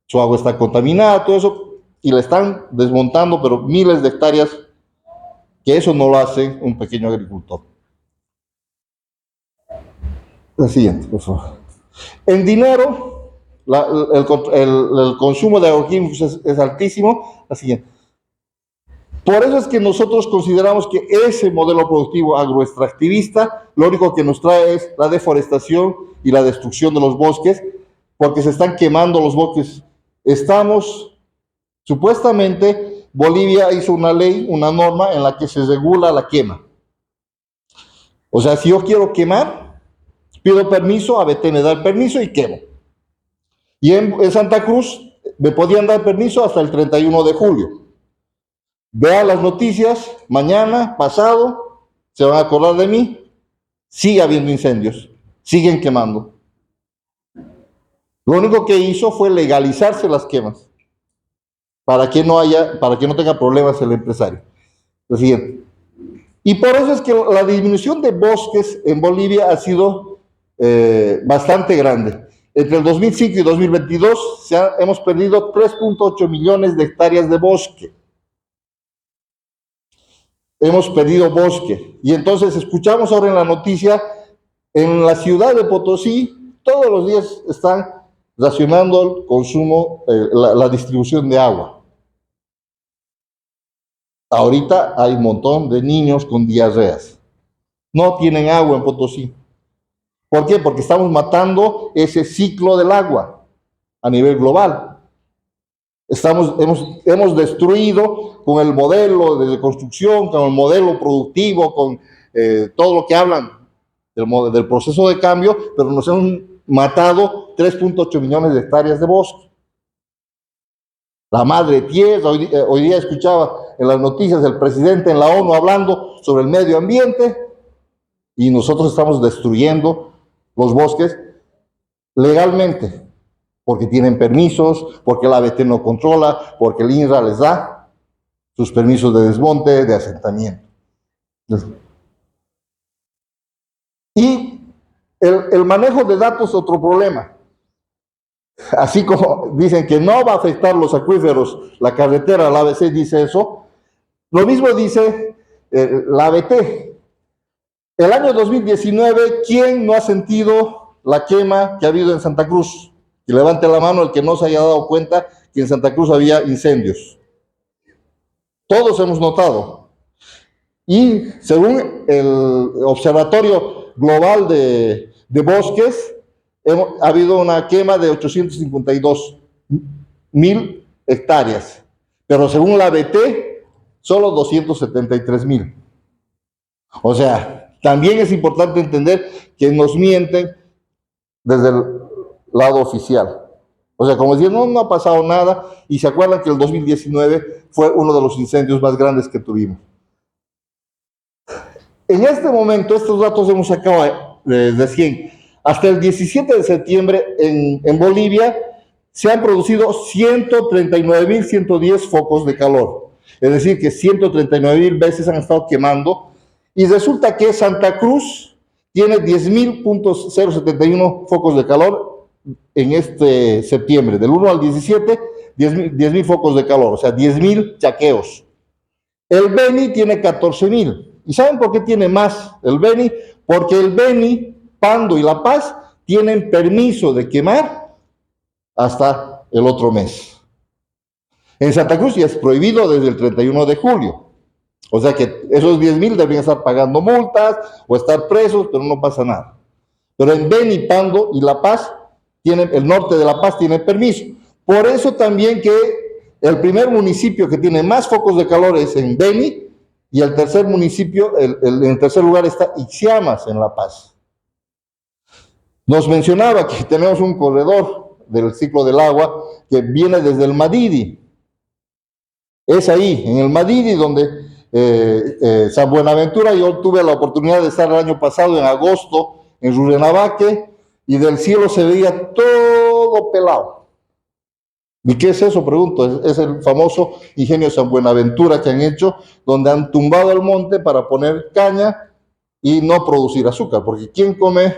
S4: su agua está contaminada, todo eso, y la están desmontando, pero miles de hectáreas, que eso no lo hace un pequeño agricultor. La siguiente, por favor. En dinero, el consumo de agroquímicos es altísimo. La siguiente. Por eso es que nosotros consideramos que ese modelo productivo agroextractivista lo único que nos trae es la deforestación y la destrucción de los bosques, porque se están quemando los bosques. Supuestamente, Bolivia hizo una ley, una norma en la que se regula la quema. O sea, si yo quiero quemar, pido permiso, ABT me da el permiso y quemo. Y en Santa Cruz me podían dar permiso hasta el 31 de julio. Vean las noticias, mañana, pasado, se van a acordar de mí, sigue habiendo incendios, siguen quemando. Lo único que hizo fue legalizarse las quemas, para que no tenga problemas el empresario. Lo siguiente. Y por eso es que la disminución de bosques en Bolivia ha sido bastante grande. Entre el 2005 y 2022 hemos perdido 3.8 millones de hectáreas de bosque. Hemos perdido bosque. Y entonces escuchamos ahora en la noticia, en la ciudad de Potosí, todos los días están racionando el consumo, la distribución de agua. Ahorita hay un montón de niños con diarreas. No tienen agua en Potosí. ¿Por qué? Porque estamos matando ese ciclo del agua a nivel global. Hemos destruido con el modelo de construcción, con el modelo productivo, con todo lo que hablan del proceso de cambio, pero nos han matado 3.8 millones de hectáreas de bosque. La madre tierra, hoy día escuchaba en las noticias el presidente en la ONU hablando sobre el medio ambiente y nosotros estamos destruyendo los bosques legalmente, porque tienen permisos, porque la ABT no controla, porque el INRA les da sus permisos de desmonte, de asentamiento. Y el manejo de datos es otro problema. Así como dicen que no va a afectar los acuíferos, la carretera, la ABC dice eso, lo mismo dice la ABT. El año 2019, ¿quién no ha sentido la quema que ha habido en Santa Cruz? Que levante la mano el que no se haya dado cuenta que en Santa Cruz había incendios. Todos hemos notado. Y según el Observatorio Global de Bosques, ha habido una quema de 852.000 hectáreas, pero según la ABT, solo 273.000. O sea, también es importante entender que nos mienten desde el lado oficial. O sea, como decir, no ha pasado nada, y se acuerdan que el 2019 fue uno de los incendios más grandes que tuvimos. En este momento, estos datos hemos sacado de 100. Hasta el 17 de septiembre en Bolivia se han producido 139.110 focos de calor. Es decir, que 139.000 veces han estado quemando. Y resulta que Santa Cruz tiene 10.071 focos de calor en este septiembre. Del 1 al 17, 10.000 focos de calor, o sea, 10.000 chaqueos. El Beni tiene 14.000. ¿Y saben por qué tiene más el Beni? Porque el Beni, Pando y La Paz tienen permiso de quemar hasta el otro mes. En Santa Cruz ya es prohibido desde el 31 de julio. O sea que esos 10.000 deberían estar pagando multas o estar presos, pero no pasa nada. Pero en Beni, Pando y La Paz, el norte de La Paz tiene permiso. Por eso también que el primer municipio que tiene más focos de calor es en Beni, y el tercer municipio, en tercer lugar está Ixiamas, en La Paz. Nos mencionaba que tenemos un corredor del ciclo del agua que viene desde el Madidi. Es ahí, en el Madidi, donde San Buenaventura, yo tuve la oportunidad de estar el año pasado, en agosto, en Rurrenabaque, y del cielo se veía todo pelado. ¿Y qué es eso? Pregunto. Es el famoso ingenio San Buenaventura que han hecho, donde han tumbado el monte para poner caña y no producir azúcar, porque ¿quién come,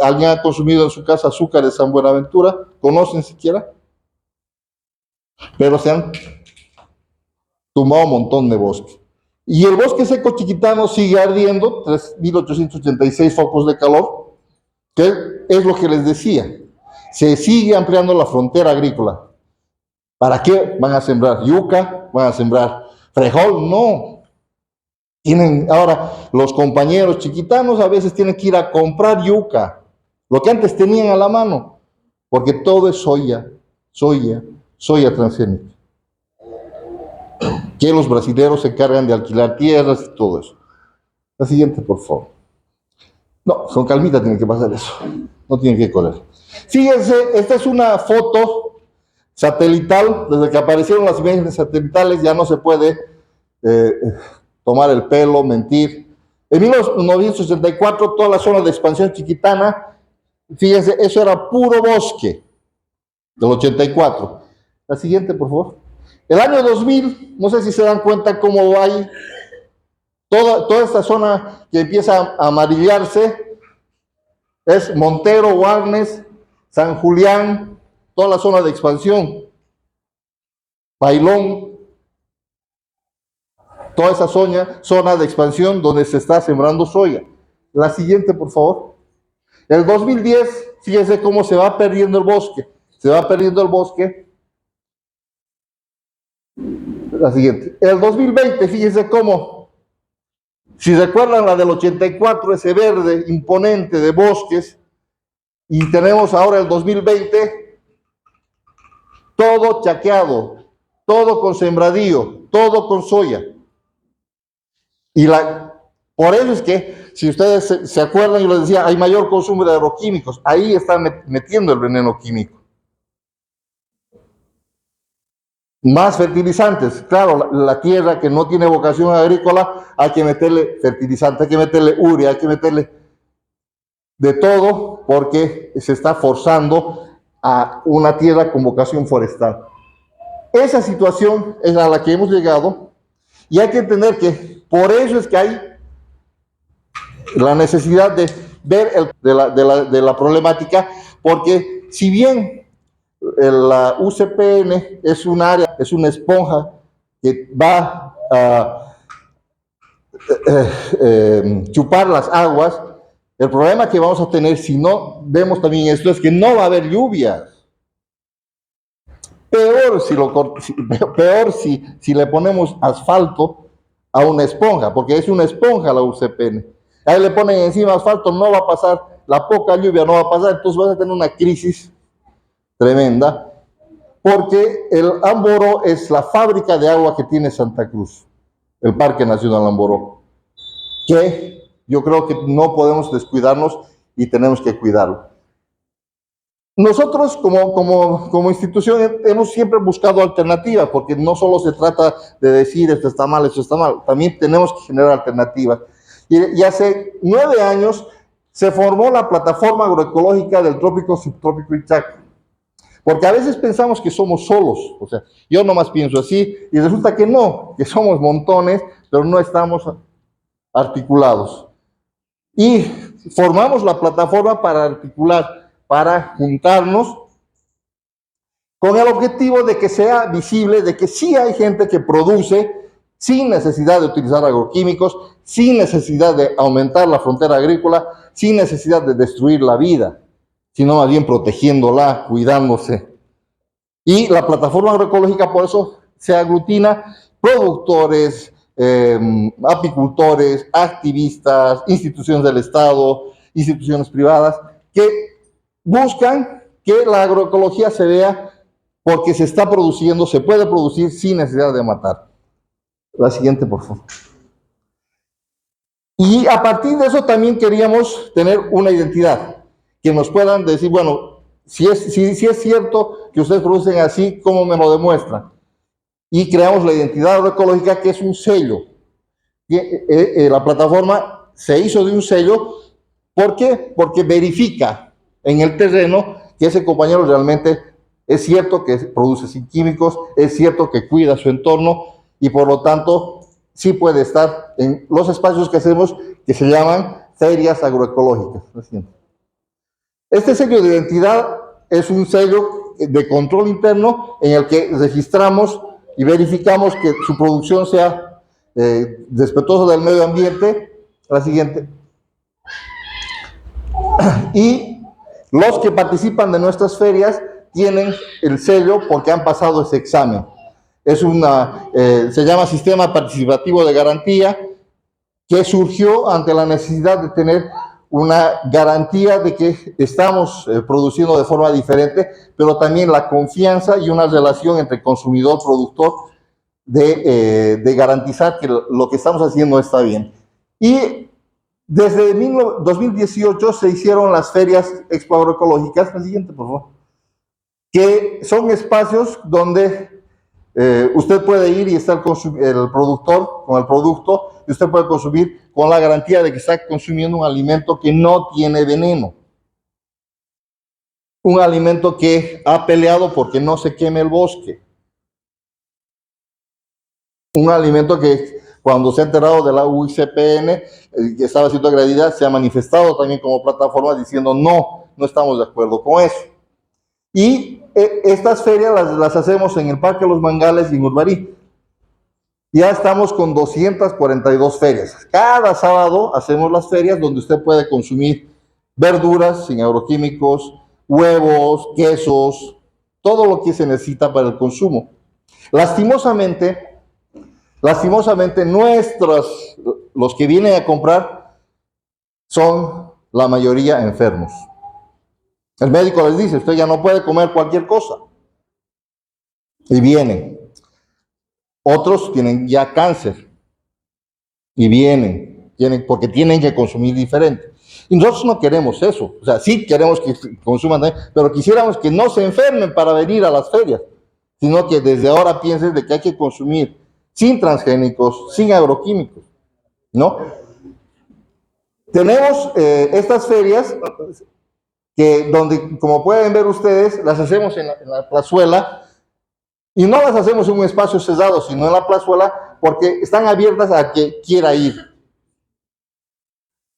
S4: alguien ha consumido en su casa azúcar de San Buenaventura? ¿Conocen siquiera? Pero se han tumbado un montón de bosque. Y el bosque seco chiquitano sigue ardiendo, 3.886 focos de calor, que es lo que les decía. Se sigue ampliando la frontera agrícola. ¿Para qué? ¿Van a sembrar yuca? ¿Van a sembrar frijol? No. Ahora, los compañeros chiquitanos a veces tienen que ir a comprar yuca, lo que antes tenían a la mano, porque todo es soya transgénica. Que los brasileños se encargan de alquilar tierras y todo eso. La siguiente, por favor. No, con calmita tiene que pasar eso. No tienen que correr. Fíjense, esta es una foto satelital. Desde que aparecieron las imágenes satelitales ya no se puede tomar el pelo, mentir. En 1984, toda la zona de expansión chiquitana, fíjense, eso era puro bosque, del 84. La siguiente, por favor. El año 2000, no sé si se dan cuenta cómo hay toda esta zona que empieza a amarillarse, es Montero, Guarnes, San Julián, toda la zona de expansión, Pailón, toda esa zona de expansión donde se está sembrando soya. La siguiente, por favor. El 2010, fíjense cómo se va perdiendo el bosque. Se va perdiendo el bosque. La siguiente. El 2020, fíjense cómo, si recuerdan la del 84, ese verde imponente de bosques, y tenemos ahora el 2020, todo chaqueado, todo con sembradío, todo con soya. Por eso es que, si ustedes se acuerdan, yo les decía, hay mayor consumo de agroquímicos. Ahí están metiendo el veneno químico. Más fertilizantes. Claro, la tierra que no tiene vocación agrícola, hay que meterle fertilizante, hay que meterle urea, hay que meterle de todo, porque se está forzando a una tierra con vocación forestal. Esa situación es a la que hemos llegado, y hay que entender que por eso es que hay la necesidad de ver de la problemática, porque si bien la UCPN es un área, es una esponja que va a chupar las aguas, el problema que vamos a tener si no vemos también esto es que no va a haber lluvias. Peor si le ponemos asfalto a una esponja, porque es una esponja la UCPN. Ahí le ponen encima asfalto, no va a pasar, la poca lluvia no va a pasar, entonces vas a tener una crisis tremenda, porque el Amboró es la fábrica de agua que tiene Santa Cruz, el Parque Nacional Amboró, que yo creo que no podemos descuidarnos y tenemos que cuidarlo. Nosotros como institución hemos siempre buscado alternativas, porque no solo se trata de decir esto está mal, también tenemos que generar alternativas. Y hace 9 años se formó la plataforma agroecológica del trópico subtrópico y Chaco, porque a veces pensamos que somos solos, o sea, yo nomás pienso así, y resulta que no, que somos montones, pero no estamos articulados. Y formamos la plataforma para articular, para juntarnos, con el objetivo de que sea visible, de que sí hay gente que produce sin necesidad de utilizar agroquímicos, sin necesidad de aumentar la frontera agrícola, sin necesidad de destruir la vida, sino más bien protegiéndola, cuidándose. Y la plataforma agroecológica por eso se aglutina productores, apicultores, activistas, instituciones del Estado, instituciones privadas, que buscan que la agroecología se vea porque se está produciendo, se puede producir sin necesidad de matar. La siguiente, por favor. Y a partir de eso también queríamos tener una identidad, que nos puedan decir, bueno, si es cierto que ustedes producen así, ¿cómo me lo demuestran? Y creamos la identidad agroecológica, que es un sello. La plataforma se hizo de un sello. ¿Por qué? Porque verifica en el terreno que ese compañero realmente es cierto que produce sin químicos, es cierto que cuida su entorno, y por lo tanto sí puede estar en los espacios que hacemos, que se llaman ferias agroecológicas. Este sello de identidad es un sello de control interno en el que registramos y verificamos que su producción sea respetuosa del medio ambiente. La siguiente. Y los que participan de nuestras ferias tienen el sello porque han pasado ese examen. Se llama Sistema Participativo de Garantía, que surgió ante la necesidad de tener una garantía de que estamos produciendo de forma diferente, pero también la confianza y una relación entre consumidor-productor de garantizar que lo que estamos haciendo está bien. Y desde 2018 se hicieron las ferias Expo Agroecológicas, la siguiente por favor, que son espacios donde usted puede ir y está el productor con el producto, y usted puede consumir con la garantía de que está consumiendo un alimento que no tiene veneno. Un alimento que ha peleado porque no se queme el bosque. Un alimento que cuando se ha enterado de la UICPN, que estaba siendo agredida, se ha manifestado también como plataforma diciendo no estamos de acuerdo con eso. Y estas ferias las hacemos en el Parque Los Mangales y en Urbarí. Ya estamos con 242 ferias. Cada sábado hacemos las ferias donde usted puede consumir verduras sin agroquímicos, huevos, quesos, todo lo que se necesita para el consumo. Lastimosamente los que vienen a comprar son la mayoría enfermos. El médico les dice, usted ya no puede comer cualquier cosa. Y vienen. Otros tienen ya cáncer y vienen porque tienen que consumir diferente. Y nosotros no queremos eso. O sea, sí queremos que consuman, pero quisiéramos que no se enfermen para venir a las ferias, sino que desde ahora piensen de que hay que consumir sin transgénicos, sin agroquímicos, ¿no? Tenemos estas ferias que donde, como pueden ver ustedes, las hacemos en la plazuela, y no las hacemos en un espacio cerrado, sino en la plazuela, porque están abiertas a que quiera ir.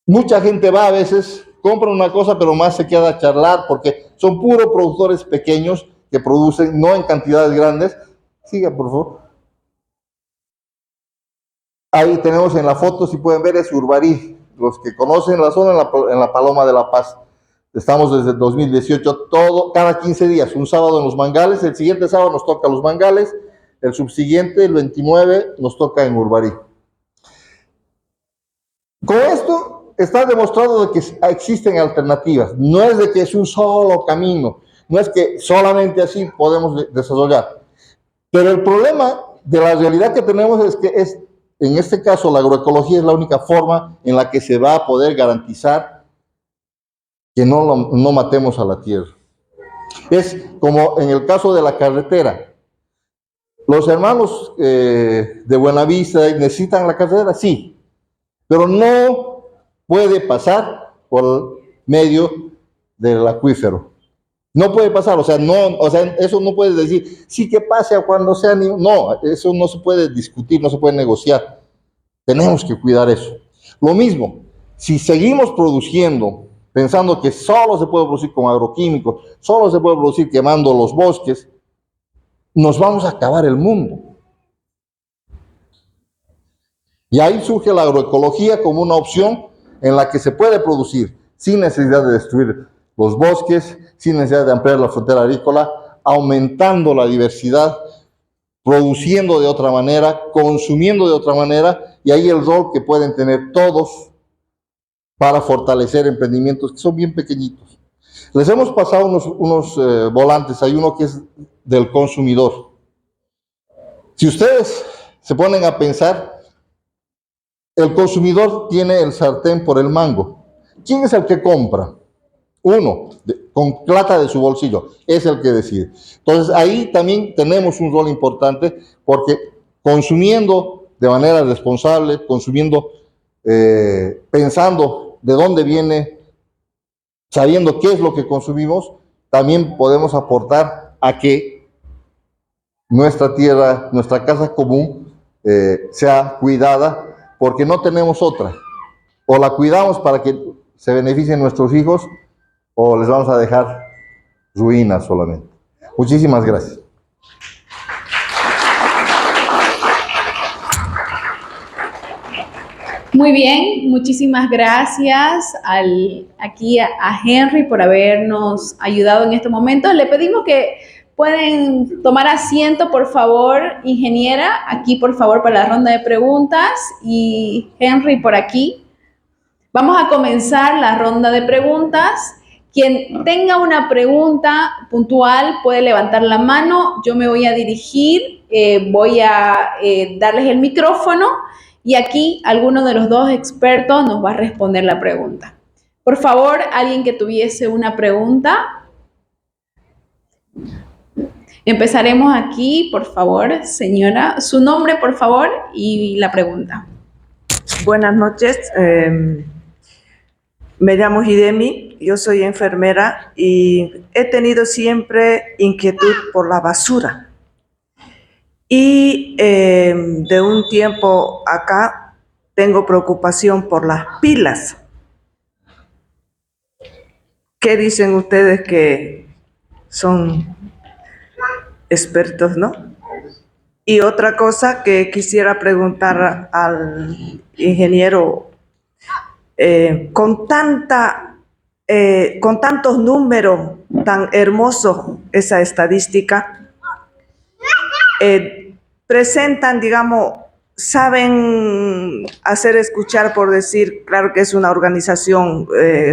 S4: Mucha gente va a veces, compra una cosa, pero más se queda a charlar, porque son puros productores pequeños que producen, no en cantidades grandes. Siga, por favor. Ahí tenemos en la foto, si pueden ver, es Urbarí. Los que conocen la zona, en la Paloma de la Paz. Estamos desde el 2018, cada 15 días, un sábado en Los Mangales, el siguiente sábado nos toca Los Mangales, el subsiguiente, el 29, nos toca en Urbarí. Con esto está demostrado de que existen alternativas, no es de que es un solo camino, no es que solamente así podemos desarrollar. Pero el problema de la realidad que tenemos es que en este caso la agroecología es la única forma en la que se va a poder garantizar que no matemos a la tierra. Es como en el caso de la carretera. Los hermanos de Buenavista necesitan la carretera, sí, pero no puede pasar por medio del acuífero. No puede pasar, o sea, eso no puede decir, sí que pase a cuando sea, no, eso no se puede discutir, no se puede negociar. Tenemos que cuidar eso. Lo mismo, si seguimos produciendo pensando que solo se puede producir con agroquímicos, solo se puede producir quemando los bosques, nos vamos a acabar el mundo. Y ahí surge la agroecología como una opción en la que se puede producir sin necesidad de destruir los bosques, sin necesidad de ampliar la frontera agrícola, aumentando la diversidad, produciendo de otra manera, consumiendo de otra manera, y ahí el rol que pueden tener todos para fortalecer emprendimientos que son bien pequeñitos. Les hemos pasado unos volantes, hay uno que es del consumidor. Si ustedes se ponen a pensar, el consumidor tiene el sartén por el mango. ¿Quién es el que compra? Uno, con plata de su bolsillo, es el que decide. Entonces ahí también tenemos un rol importante, porque consumiendo de manera responsable, consumiendo pensando de dónde viene, sabiendo qué es lo que consumimos, también podemos aportar a que nuestra tierra, nuestra casa común sea cuidada, porque no tenemos otra. O la cuidamos para que se beneficien nuestros hijos, o les vamos a dejar ruinas solamente. Muchísimas gracias.
S2: Muy bien, muchísimas gracias aquí a Henry por habernos ayudado en este momento. Le pedimos que pueden tomar asiento, por favor, ingeniera, aquí por favor para la ronda de preguntas, y Henry por aquí. Vamos a comenzar la ronda de preguntas. Quien tenga una pregunta puntual puede levantar la mano. Yo me voy a dirigir, voy a darles el micrófono y aquí alguno de los dos expertos nos va a responder la pregunta. Por favor, alguien que tuviese una pregunta. Empezaremos aquí, por favor, señora. Su nombre, por favor, y la pregunta.
S5: Buenas noches. Me llamo Hidemi, yo soy enfermera y he tenido siempre inquietud por la basura. Y de un tiempo acá tengo preocupación por las pilas. ¿Qué dicen ustedes que son expertos, no? Y otra cosa que quisiera preguntar al ingeniero, con tantos números, tan hermosos esa estadística, presentan, digamos, saben hacer escuchar, por decir, claro que es una organización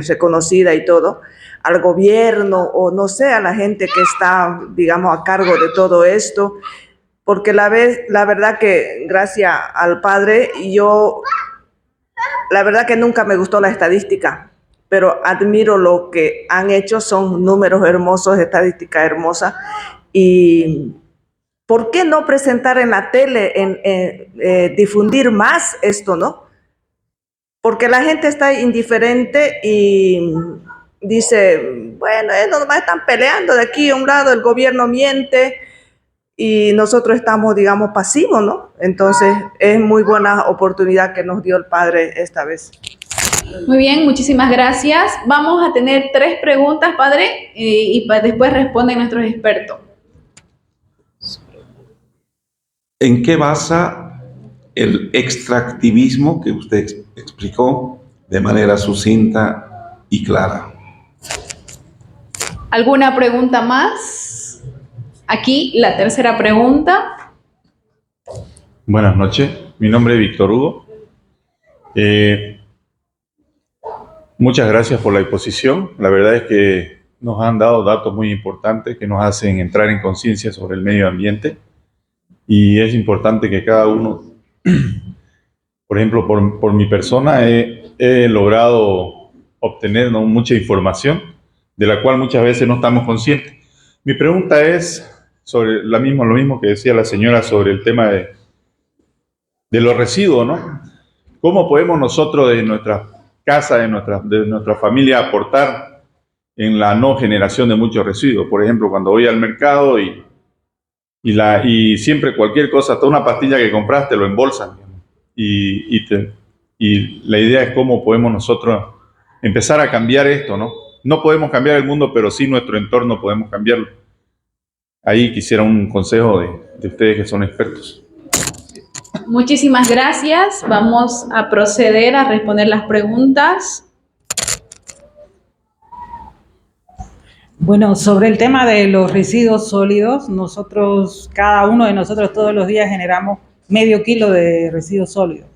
S5: reconocida y todo, al gobierno o no sé, a la gente que está, digamos, a cargo de todo esto, porque la verdad que gracias al padre, la verdad que nunca me gustó la estadística, pero admiro lo que han hecho, son números hermosos, estadística hermosa. Y ¿por qué no presentar en la tele, difundir más esto, no? Porque la gente está indiferente y dice, bueno, nomás están peleando de aquí a un lado, el gobierno miente y nosotros estamos, digamos, pasivos, ¿no? Entonces, es muy buena oportunidad que nos dio el padre esta vez.
S2: Muy bien, muchísimas gracias. Vamos a tener 3 preguntas, padre, y después responden nuestros expertos.
S6: ¿En qué basa el extractivismo que usted explicó de manera sucinta y clara?
S2: ¿Alguna pregunta más? Aquí la tercera pregunta.
S7: Buenas noches, mi nombre es Víctor Hugo. Muchas gracias por la exposición. La verdad es que nos han dado datos muy importantes que nos hacen entrar en conciencia sobre el medio ambiente y es importante que cada uno, por ejemplo, por mi persona, he logrado obtener, ¿no?, mucha información de la cual muchas veces no estamos conscientes. Mi pregunta es sobre lo mismo que decía la señora sobre el tema de los residuos, ¿no? ¿Cómo podemos nosotros de nuestra casa, de nuestra familia, aportar en la no generación de muchos residuos? Por ejemplo, cuando voy al mercado y siempre cualquier cosa, hasta una pastilla que compraste lo embolsan. Y la idea es cómo podemos nosotros empezar a cambiar esto, ¿no? No podemos cambiar el mundo, pero sí nuestro entorno podemos cambiarlo. Ahí quisiera un consejo de ustedes que son expertos.
S2: Muchísimas gracias. Vamos a proceder a responder las preguntas.
S3: Bueno, sobre el tema de los residuos sólidos, cada uno de nosotros todos los días generamos medio kilo de residuos sólidos,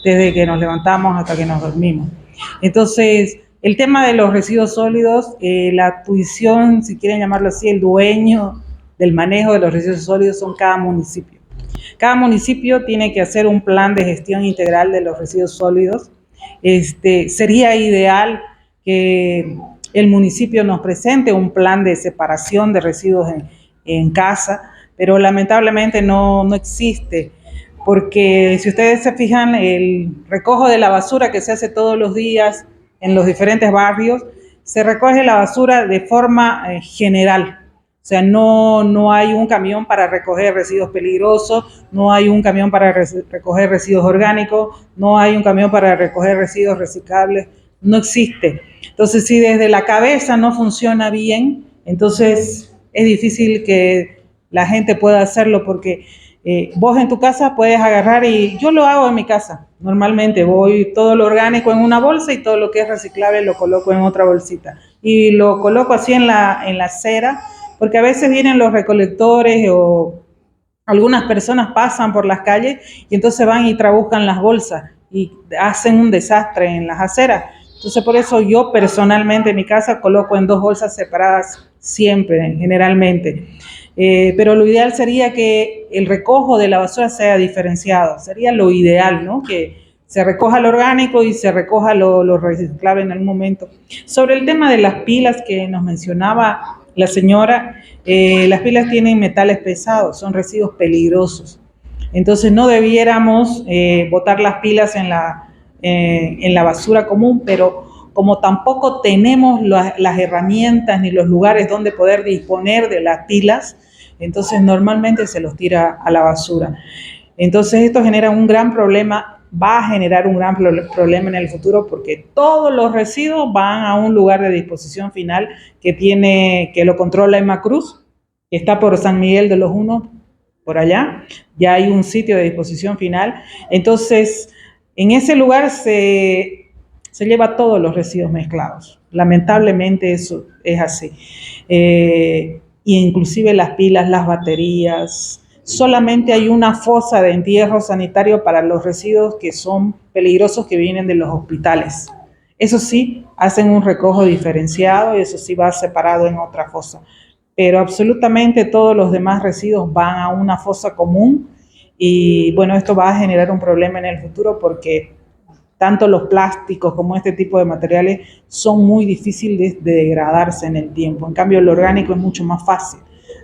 S3: desde que nos levantamos hasta que nos dormimos. Entonces, el tema de los residuos sólidos, la tuición, si quieren llamarlo así, el dueño del manejo de los residuos sólidos son cada municipio. Cada municipio tiene que hacer un plan de gestión integral de los residuos sólidos. Sería ideal que el municipio nos presente un plan de separación de residuos en casa, pero lamentablemente no existe, porque si ustedes se fijan, el recojo de la basura que se hace todos los días en los diferentes barrios, se recoge la basura de forma general. O sea, no hay un camión para recoger residuos peligrosos, no hay un camión para recoger residuos orgánicos, no hay un camión para recoger residuos reciclables, no existe. Entonces, si desde la cabeza no funciona bien, entonces es difícil que la gente pueda hacerlo, porque vos en tu casa puedes agarrar, y yo lo hago en mi casa. Normalmente voy todo lo orgánico en una bolsa y todo lo que es reciclable lo coloco en otra bolsita. Y lo coloco así en la acera, porque a veces vienen los recolectores o algunas personas pasan por las calles y entonces van y trabucan las bolsas y hacen un desastre en las aceras. Entonces, por eso yo personalmente en mi casa coloco en 2 bolsas separadas siempre, generalmente. Pero lo ideal sería que el recojo de la basura sea diferenciado. Sería lo ideal, ¿no? Que se recoja lo orgánico y se recoja lo reciclable en algún momento. Sobre el tema de las pilas que nos mencionaba la señora, las pilas tienen metales pesados, son residuos peligrosos. Entonces no debiéramos botar las pilas en la basura común, pero como tampoco tenemos las herramientas ni los lugares donde poder disponer de las pilas, entonces normalmente se los tira a la basura. Entonces esto genera un gran problema, va a generar un gran problema en el futuro, porque todos los residuos van a un lugar de disposición final que lo controla Emacruz, que está por San Miguel de los Unos, por allá. Ya hay un sitio de disposición final. Entonces, en ese lugar se lleva todos los residuos mezclados. Lamentablemente eso es así. Y inclusive las pilas, las baterías. Solamente hay una fosa de entierro sanitario para los residuos que son peligrosos, que vienen de los hospitales. Eso sí, hacen un recojo diferenciado y eso sí va separado en otra fosa. pero absolutamente todos los demás residuos van a una fosa común y bueno, esto va a generar un problema en el futuro porque tanto los plásticos como este tipo de materiales son muy difíciles de degradarse en el tiempo. En cambio, lo orgánico es mucho más fácil,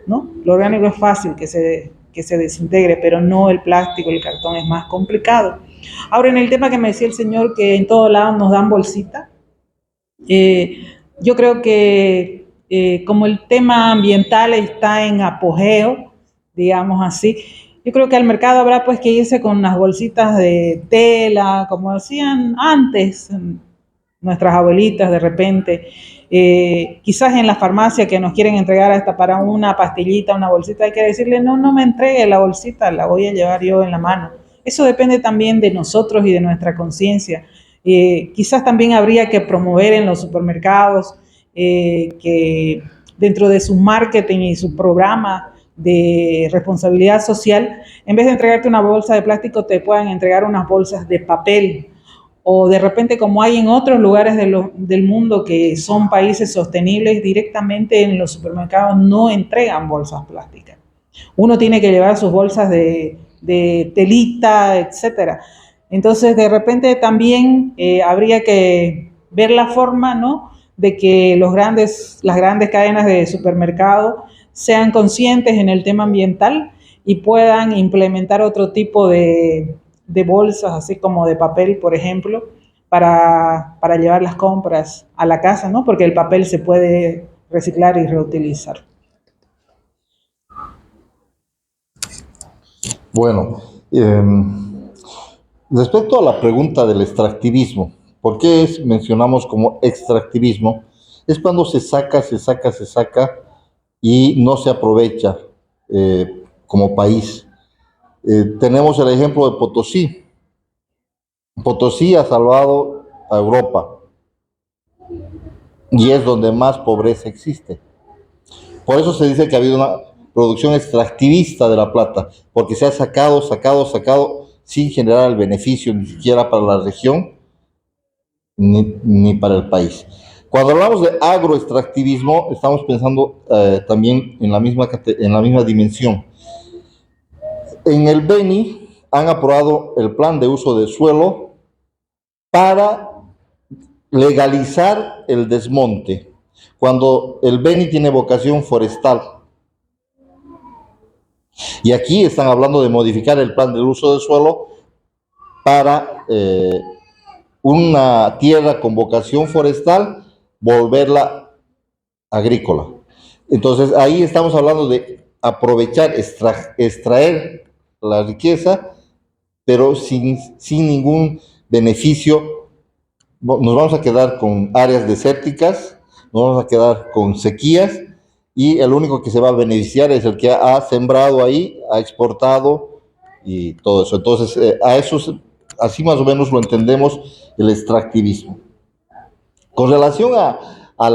S3: ¿no? Lo orgánico es fácil que se desintegre, pero no el plástico, el cartón es más complicado. Ahora, en el tema que me decía el señor, que en todos lados nos dan bolsita, yo creo que como el tema ambiental está en apogeo, digamos así, yo creo que al mercado habrá pues que irse con unas bolsitas de tela, como hacían antes nuestras abuelitas de repente. Quizás en la farmacia que nos quieren entregar hasta para una pastillita, una bolsita, hay que decirle, no, no me entregue la bolsita, la voy a llevar yo en la mano. Eso depende también de nosotros y de nuestra conciencia. Quizás también habría que promover en los supermercados que dentro de su marketing y su programa de responsabilidad social, en vez de entregarte una bolsa de plástico, te puedan entregar unas bolsas de papel. O de repente, como hay en otros lugares del mundo que son países sostenibles, directamente en los supermercados no entregan bolsas plásticas. Uno tiene que llevar sus bolsas de telita, etcétera. Entonces, de repente también habría que ver la forma, ¿no?, de que las grandes cadenas de supermercado sean conscientes en el tema ambiental y puedan implementar otro tipo de bolsas, así como de papel, por ejemplo, para llevar las compras a la casa, ¿no? Porque el papel se puede reciclar y reutilizar.
S4: Bueno, respecto a la pregunta del extractivismo, ¿por qué mencionamos como extractivismo? Es cuando se saca y no se aprovecha como país. Tenemos el ejemplo de Potosí. Potosí ha salvado a Europa y es donde más pobreza existe. Por eso se dice que ha habido una producción extractivista de la plata, porque se ha sacado sin generar el beneficio ni siquiera para la región ni para el país. Cuando hablamos de agroextractivismo, estamos pensando también en la misma dimensión. En el Beni han aprobado el plan de uso de suelo para legalizar el desmonte, cuando el Beni tiene vocación forestal. Y aquí están hablando de modificar el plan de uso del suelo para una tierra con vocación forestal, volverla agrícola. Entonces ahí estamos hablando de aprovechar, extraer la riqueza, pero sin ningún beneficio. Nos vamos a quedar con áreas desérticas, nos vamos a quedar con sequías, y el único que se va a beneficiar es el que ha sembrado ahí, ha exportado y todo eso. Entonces, así más o menos lo entendemos el extractivismo. Con relación a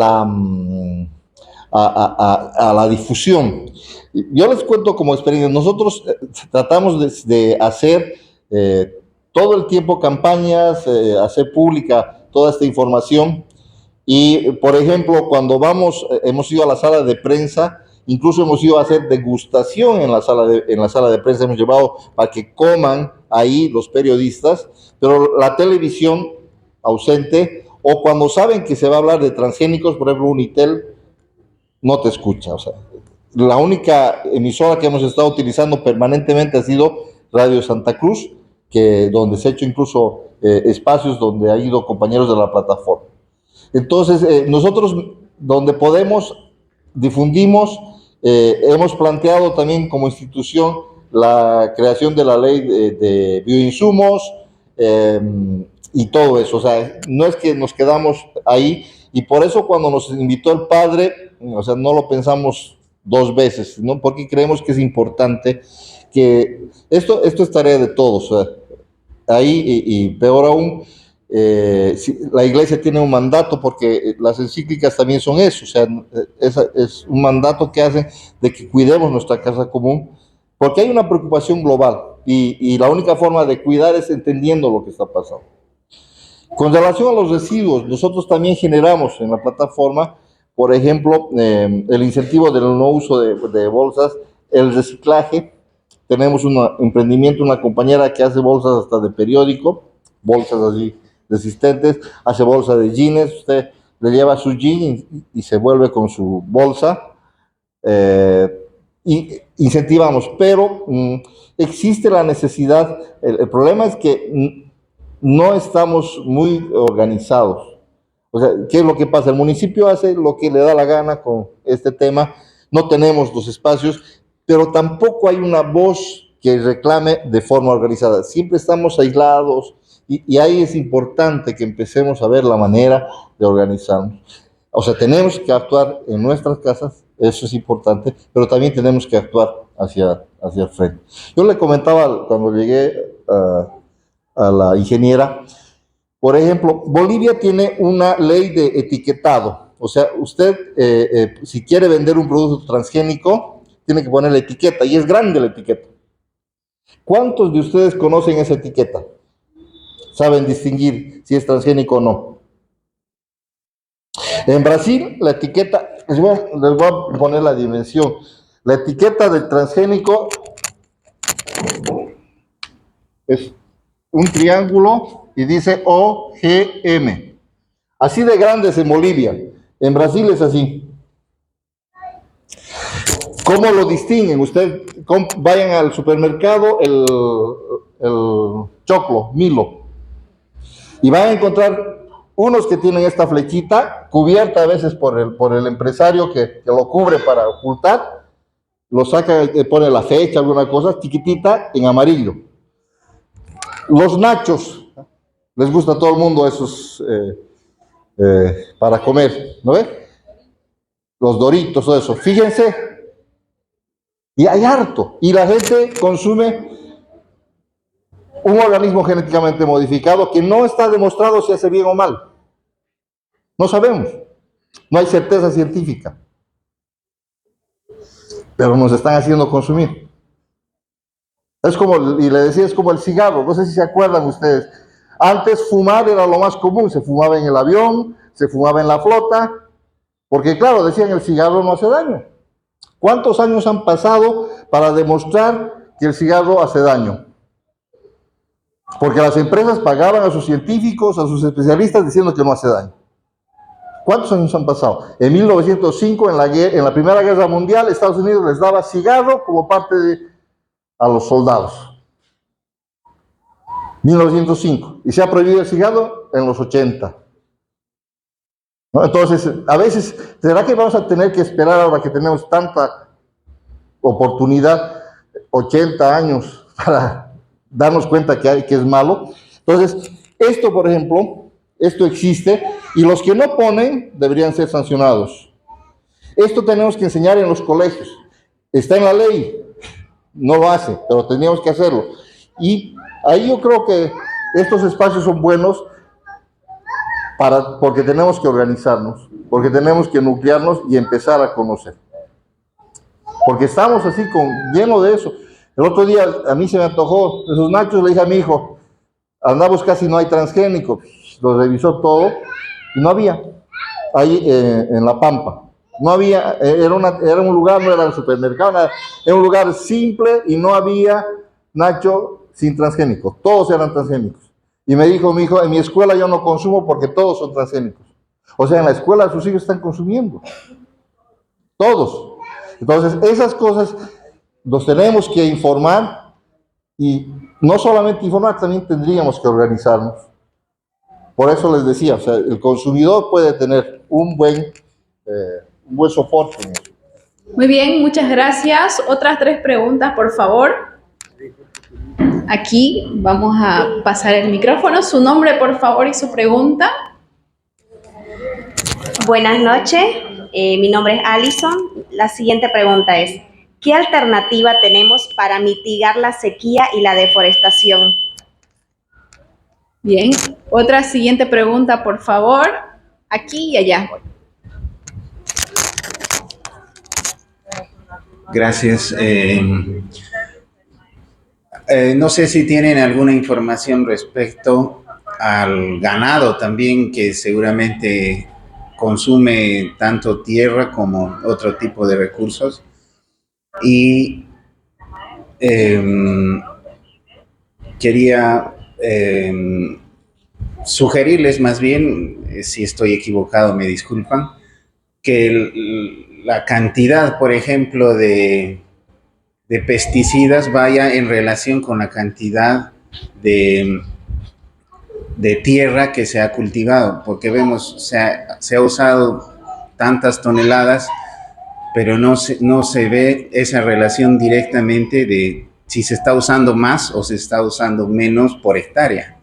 S4: la difusión, yo les cuento como experiencia. Nosotros tratamos de hacer todo el tiempo campañas, hacer pública toda esta información. Y, por ejemplo, cuando hemos ido a la sala de prensa, incluso hemos ido a hacer degustación en la sala de prensa, hemos llevado para que coman ahí los periodistas, pero la televisión ausente, o cuando saben que se va a hablar de transgénicos, por ejemplo, Unitel, no te escucha. O sea, la única emisora que hemos estado utilizando permanentemente ha sido Radio Santa Cruz, donde se ha hecho incluso espacios donde han ido compañeros de la plataforma. Entonces, nosotros donde podemos difundimos, hemos planteado también como institución la creación de la ley de bioinsumos y todo eso. O sea, no es que nos quedamos ahí, y por eso cuando nos invitó el padre, o sea, no lo pensamos dos veces, ¿no? Porque creemos que es importante que esto es tarea de todos. O sea, ahí, y peor aún, la iglesia tiene un mandato, porque las encíclicas también son eso. O sea, es un mandato que hace de que cuidemos nuestra casa común, porque hay una preocupación global, y la única forma de cuidar es entendiendo lo que está pasando. Con relación a los residuos, nosotros también generamos en la plataforma por ejemplo, el incentivo del no uso de bolsas, el reciclaje. Tenemos un emprendimiento, una compañera que hace bolsas hasta de periódico, bolsas así resistentes, hace bolsas de jeans, usted le lleva su jean y se vuelve con su bolsa. Y incentivamos, pero existe la necesidad, el problema es que no estamos muy organizados. O sea, ¿qué es lo que pasa? El municipio hace lo que le da la gana con este tema, no tenemos los espacios, pero tampoco hay una voz que reclame de forma organizada. Siempre estamos aislados y ahí es importante que empecemos a ver la manera de organizarnos. O sea, tenemos que actuar en nuestras casas, eso es importante, pero también tenemos que actuar hacia el frente. Yo le comentaba cuando llegué a la ingeniera, por ejemplo, Bolivia tiene una ley de etiquetado. O sea, usted, si quiere vender un producto transgénico, tiene que poner la etiqueta, y es grande la etiqueta. ¿Cuántos de ustedes conocen esa etiqueta? ¿Saben distinguir si es transgénico o no? En Brasil, la etiqueta, les voy a poner la dimensión. La etiqueta del transgénico es un triángulo y dice OGM. Así de grande es en Bolivia. En Brasil es así. ¿Cómo lo distinguen? Ustedes vayan al supermercado, el choclo, Milo, y van a encontrar unos que tienen esta flechita, cubierta a veces por el empresario que lo cubre para ocultar, lo saca, pone la fecha, alguna cosa, chiquitita, en amarillo. Los nachos, les gusta a todo el mundo esos para comer, ¿no ve? Los Doritos, todo eso, fíjense, y hay harto, y la gente consume un organismo genéticamente modificado que no está demostrado si hace bien o mal. No sabemos, no hay certeza científica, pero nos están haciendo consumir. Es como, y le decía, es como el cigarro, no sé si se acuerdan ustedes. Antes fumar era lo más común, se fumaba en el avión, se fumaba en la flota, porque claro, decían el cigarro no hace daño. ¿Cuántos años han pasado para demostrar que el cigarro hace daño? Porque las empresas pagaban a sus científicos, a sus especialistas diciendo que no hace daño. ¿Cuántos años han pasado? En 1905, en la Primera Guerra Mundial, Estados Unidos les daba cigarro como parte a los soldados. 1905. Y se ha prohibido el cigarro en los 80. ¿No? Entonces, a veces, ¿será que vamos a tener que esperar ahora que tenemos tanta oportunidad, 80 años, para darnos cuenta que es malo? Entonces, esto, por ejemplo, esto existe, y los que no ponen deberían ser sancionados. Esto tenemos que enseñar en los colegios. Está en la ley, no lo hace, pero teníamos que hacerlo. Y ahí yo creo que estos espacios son buenos porque tenemos que organizarnos, porque tenemos que nuclearnos y empezar a conocer. Porque estamos así lleno de eso. El otro día a mí se me antojó esos nachos, le dije a mi hijo, andamos casi no hay transgénicos, lo revisó todo y no había, ahí en La Pampa, no había, era un lugar, no era un supermercado, era un lugar simple y no había nacho sin transgénicos, todos eran transgénicos. Y me dijo mi hijo, en mi escuela yo no consumo porque todos son transgénicos. O sea, en la escuela sus hijos están consumiendo, todos. Entonces, esas cosas nos tenemos que informar, y no solamente informar, también tendríamos que organizarnos. Por eso les decía, o sea, el consumidor puede tener un buen soporte en eso.
S2: Muy bien, muchas gracias. Otras 3 preguntas, por favor. Aquí vamos a pasar el micrófono. Su nombre, por favor, y su pregunta.
S8: Buenas noches, mi nombre es Alison. La siguiente pregunta es, ¿qué alternativa tenemos para mitigar la sequía y la deforestación?
S2: Bien, otra siguiente pregunta, por favor. Aquí y allá.
S9: Gracias. No sé si tienen alguna información respecto al ganado también, que seguramente consume tanto tierra como otro tipo de recursos. Y quería sugerirles más bien, si estoy equivocado me disculpan, que la cantidad, por ejemplo, de pesticidas vaya en relación con la cantidad de tierra que se ha cultivado, porque vemos, se ha usado tantas toneladas, pero no se ve esa relación directamente de si se está usando más o se está usando menos por hectárea.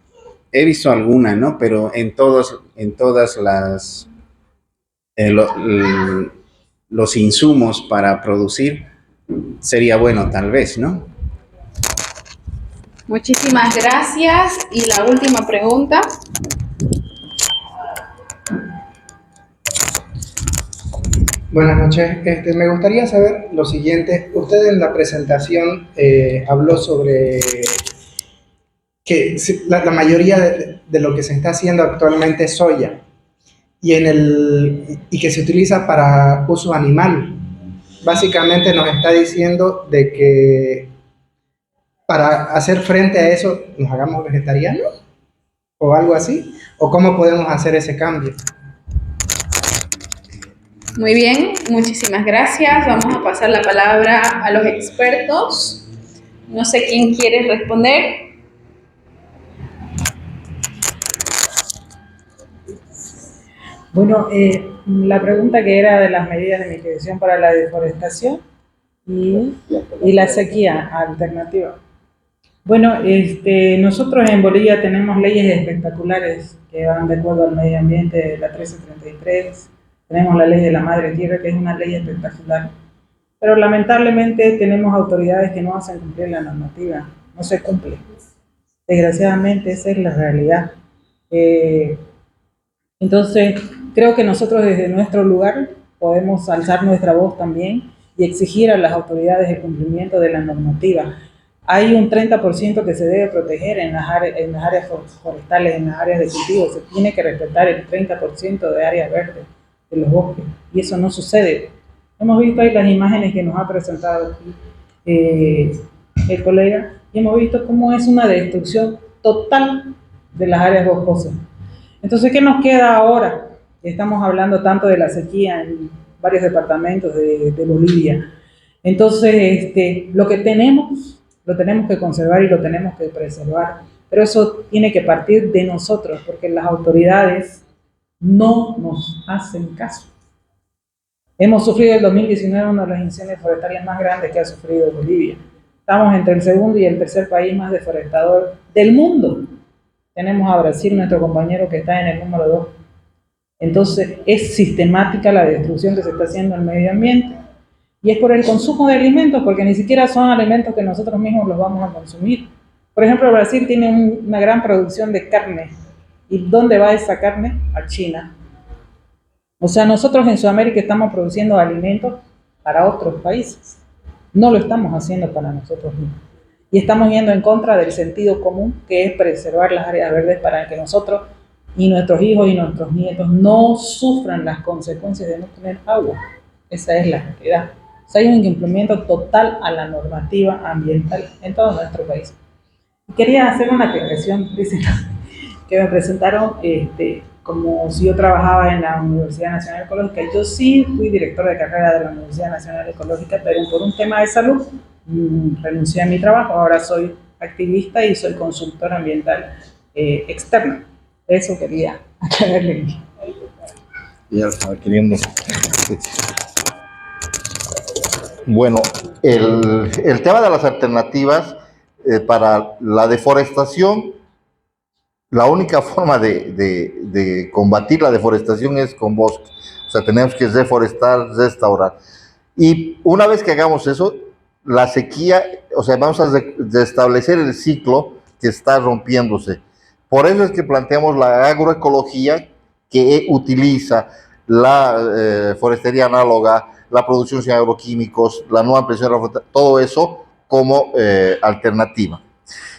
S9: He visto alguna, ¿no? Pero en todas las los insumos para producir sería bueno, tal vez, ¿no?
S2: Muchísimas gracias. Y la última pregunta.
S10: Buenas noches. Me gustaría saber lo siguiente. Usted en la presentación habló sobre que la mayoría de lo que se está haciendo actualmente es soya y que se utiliza para uso animal. Básicamente nos está diciendo de que para hacer frente a eso nos hagamos vegetarianos o algo así, o cómo podemos hacer ese cambio.
S2: Muy bien, muchísimas gracias. Vamos a pasar la palabra a los expertos. No sé quién quiere responder.
S3: Bueno, la pregunta que era de las medidas de mitigación para la deforestación y la sequía alternativa. Bueno, nosotros en Bolivia tenemos leyes espectaculares que van de acuerdo al medio ambiente, de la 1333. Tenemos la ley de la madre tierra, que es una ley espectacular. Pero lamentablemente tenemos autoridades que no hacen cumplir la normativa, no se cumple. Desgraciadamente esa es la realidad. Entonces, creo que nosotros desde nuestro lugar podemos alzar nuestra voz también y exigir a las autoridades el cumplimiento de la normativa. Hay un 30% que se debe proteger en las áreas forestales, en las áreas de cultivo. Se tiene que respetar el 30% de áreas verdes de los bosques, y eso no sucede. Hemos visto ahí las imágenes que nos ha presentado aquí el colega, y hemos visto cómo es una destrucción total de las áreas boscosas. Entonces, ¿qué nos queda ahora? Estamos hablando tanto de la sequía en varios departamentos de Bolivia. Entonces, lo que tenemos, lo tenemos que conservar y lo tenemos que preservar, pero eso tiene que partir de nosotros, porque las autoridades no nos hacen caso. Hemos sufrido el 2019 uno de los incendios forestales más grandes que ha sufrido Bolivia. Estamos entre el segundo y el tercer país más deforestador del mundo. Tenemos a Brasil, nuestro compañero, que está en el número 2. Entonces, es sistemática la destrucción que se está haciendo al medio ambiente. Y es por el consumo de alimentos, porque ni siquiera son alimentos que nosotros mismos los vamos a consumir. Por ejemplo, Brasil tiene una gran producción de carne. ¿Y dónde va esa carne? A China. O sea, nosotros en Sudamérica estamos produciendo alimentos para otros países. No lo estamos haciendo para nosotros mismos. Y estamos yendo en contra del sentido común, que es preservar las áreas verdes para que nosotros y nuestros hijos y nuestros nietos no sufran las consecuencias de no tener agua. Esa es la realidad. O sea, hay un incumplimiento total a la normativa ambiental en todo nuestro país. Y quería hacer una aclaración, dicen, que me presentaron como si yo trabajaba en la Universidad Nacional Ecológica. Yo sí fui director de carrera de la Universidad Nacional Ecológica, pero por un tema de salud renuncié a mi trabajo. Ahora soy activista y soy consultor ambiental externo. Eso quería aclararle.
S4: Ya estaba queriendo. Bueno, el tema de las alternativas para la deforestación, la única forma de combatir la deforestación es con bosques. O sea, tenemos que reforestar, restaurar. Y una vez que hagamos eso, la sequía, o sea, vamos a restablecer el ciclo que está rompiéndose. Por eso es que planteamos la agroecología, que utiliza la forestería análoga, la producción sin agroquímicos, la nueva ampliación de la flota, todo eso como alternativa.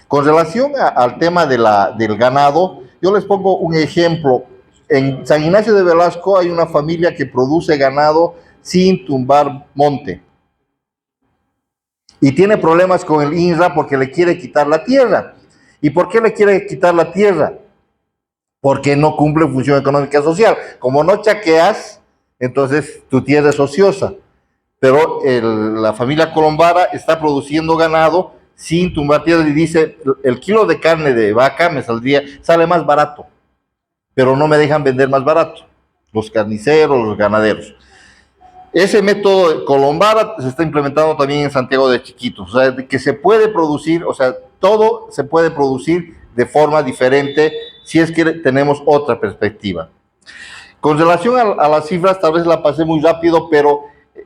S4: Con relación al tema del ganado, yo les pongo un ejemplo en San Ignacio de Velasco hay una familia que produce ganado sin tumbar monte. Y tiene problemas con el INRA porque le quiere quitar la tierra. ¿Y por qué le quiere quitar la tierra? Porque no cumple función económica social. Como no chaqueas, entonces tu tierra es ociosa. Pero la familia Colombara está produciendo ganado sin tumbar tierra y dice, el kilo de carne de vaca sale más barato, pero no me dejan vender más barato, los carniceros, los ganaderos. Ese método de Colombara se está implementando también en Santiago de Chiquitos, o sea, que se puede producir, o sea, todo se puede producir de forma diferente si es que tenemos otra perspectiva. Con relación a las cifras, tal vez la pasé muy rápido, pero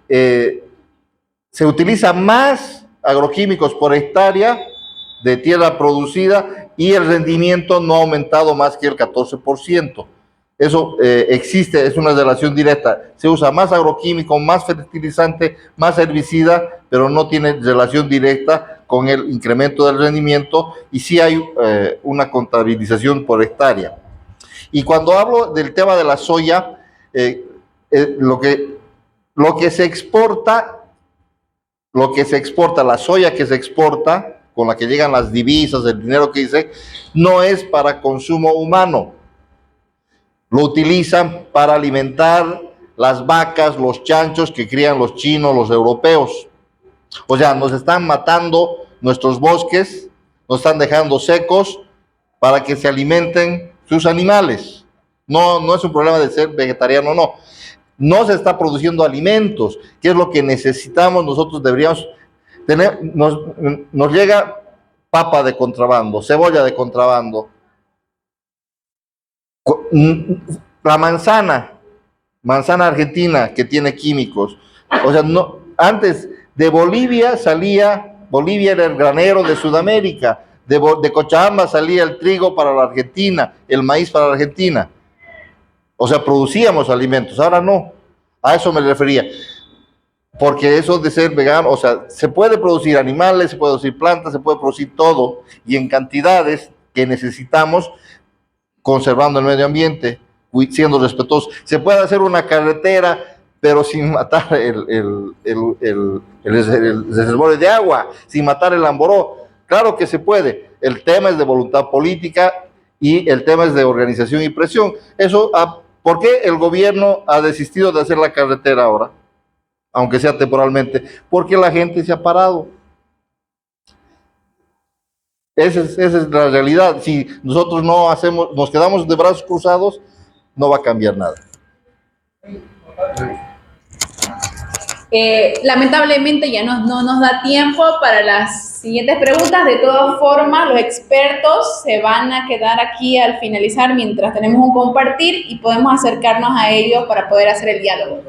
S4: se utiliza más agroquímicos por hectárea de tierra producida y el rendimiento no ha aumentado más que el 14%. Eso existe, es una relación directa. Se usa más agroquímico, más fertilizante, más herbicida, pero no tiene relación directa con el incremento del rendimiento y sí hay una contabilización por hectárea. Y cuando hablo del tema de la soya, lo que se exporta, la soya que se exporta, con la que llegan las divisas, el dinero que dice, no es para consumo humano. Lo utilizan para alimentar las vacas, los chanchos que crían los chinos, los europeos. O sea, nos están matando nuestros bosques, nos están dejando secos para que se alimenten sus animales. No es un problema de ser vegetariano, no. No se está produciendo alimentos, que es lo que necesitamos. Nosotros deberíamos tener, nos llega papa de contrabando, cebolla de contrabando, la manzana argentina que tiene químicos. O sea, no, antes de Bolivia era el granero de Sudamérica, de Cochabamba salía el trigo para la Argentina, el maíz para la Argentina. O sea, producíamos alimentos, ahora no. A eso me refería. Porque eso de ser vegano, o sea, se puede producir animales, se puede producir plantas, se puede producir todo, y en cantidades que necesitamos, conservando el medio ambiente, siendo respetuosos. Se puede hacer una carretera, pero sin matar el reservorio de agua, sin matar el Amboró. Claro que se puede. El tema es de voluntad política y el tema es de organización y presión. Eso, ¿por qué el gobierno ha desistido de hacer la carretera ahora? Aunque sea temporalmente, porque la gente se ha parado. Esa es la realidad. Si nosotros no hacemos, nos quedamos de brazos cruzados, no va a cambiar nada.
S2: Lamentablemente ya no nos da tiempo para las siguientes preguntas. De todas formas, los expertos se van a quedar aquí al finalizar mientras tenemos un compartir y podemos acercarnos a ellos para poder hacer el diálogo.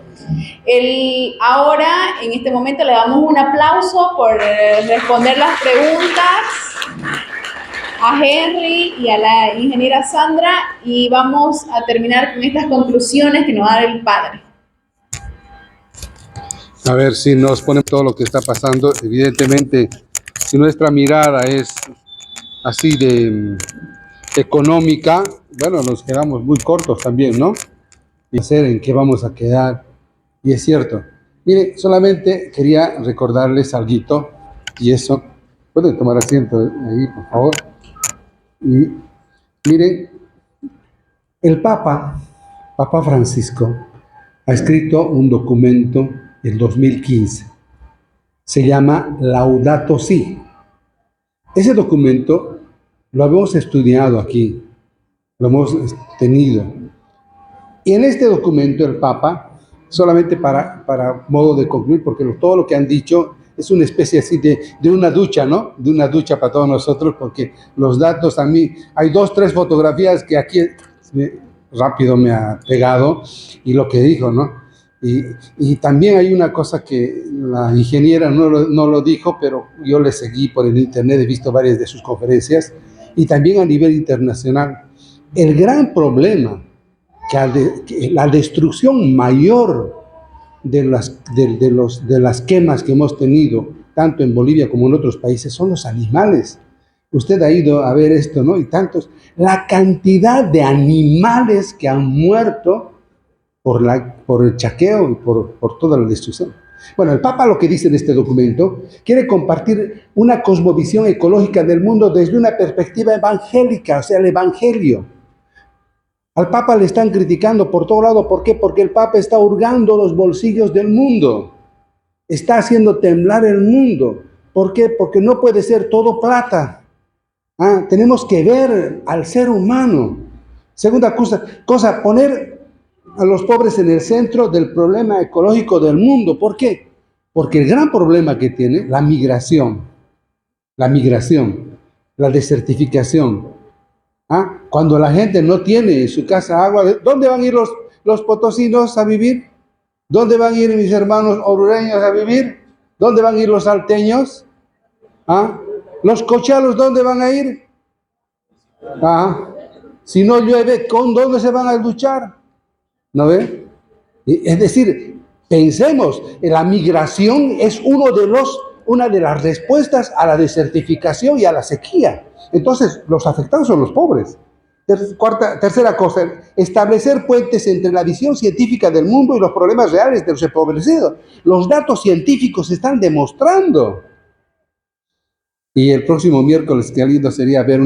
S2: Ahora, en este momento, le damos un aplauso por responder las preguntas a Henry y a la ingeniera Sandra, y vamos a terminar con estas conclusiones que nos va a dar el padre.
S1: A ver, si nos ponemos todo lo que está pasando, evidentemente, si nuestra mirada es así de económica, bueno, nos quedamos muy cortos también, ¿no? Y hacer en qué vamos a quedar. Y es cierto. Mire, solamente quería recordarles algo, y eso, pueden tomar asiento ahí, por favor. Y miren, el Papa Francisco, ha escrito un documento en 2015. Se llama Laudato Si. Ese documento lo hemos estudiado aquí, lo hemos tenido. Y en este documento el Papa, solamente para modo de concluir, porque todo lo que han dicho es una especie así de una ducha, ¿no? De una ducha para todos nosotros, porque los datos a mí, hay 2, 3 fotografías que aquí rápido me ha pegado, y lo que dijo, ¿no? Y también hay una cosa que la ingeniera no lo dijo, pero yo le seguí por el internet, he visto varias de sus conferencias, y también a nivel internacional. El gran problema, que la destrucción mayor de las quemas que hemos tenido, tanto en Bolivia como en otros países, son los animales. Usted ha ido a ver esto, ¿no? Y tantos, la cantidad de animales que han muerto por el chaqueo y por toda la destrucción. Bueno, el Papa lo que dice en este documento, quiere compartir una cosmovisión ecológica del mundo desde una perspectiva evangélica, o sea, el Evangelio. Al Papa le están criticando por todo lado. ¿Por qué? Porque el Papa está hurgando los bolsillos del mundo. Está haciendo temblar el mundo. ¿Por qué? Porque no puede ser todo plata. Tenemos que ver al ser humano. Segunda cosa, poner a los pobres en el centro del problema ecológico del mundo. ¿Por qué? Porque el gran problema que tiene la migración, la desertificación. Cuando la gente no tiene en su casa agua, ¿dónde van a ir los potosinos a vivir? ¿Dónde van a ir mis hermanos orureños a vivir? ¿Dónde van a ir los salteños? ¿Los cochalos dónde van a ir? Si no llueve, ¿con dónde se van a duchar? ¿No ve? Es decir, pensemos, la migración es una de las respuestas a la desertificación y a la sequía. Entonces, los afectados son los pobres. Tercera cosa, establecer puentes entre la visión científica del mundo y los problemas reales de los empobrecidos. Los datos científicos están demostrando. Y el próximo miércoles, qué lindo sería ver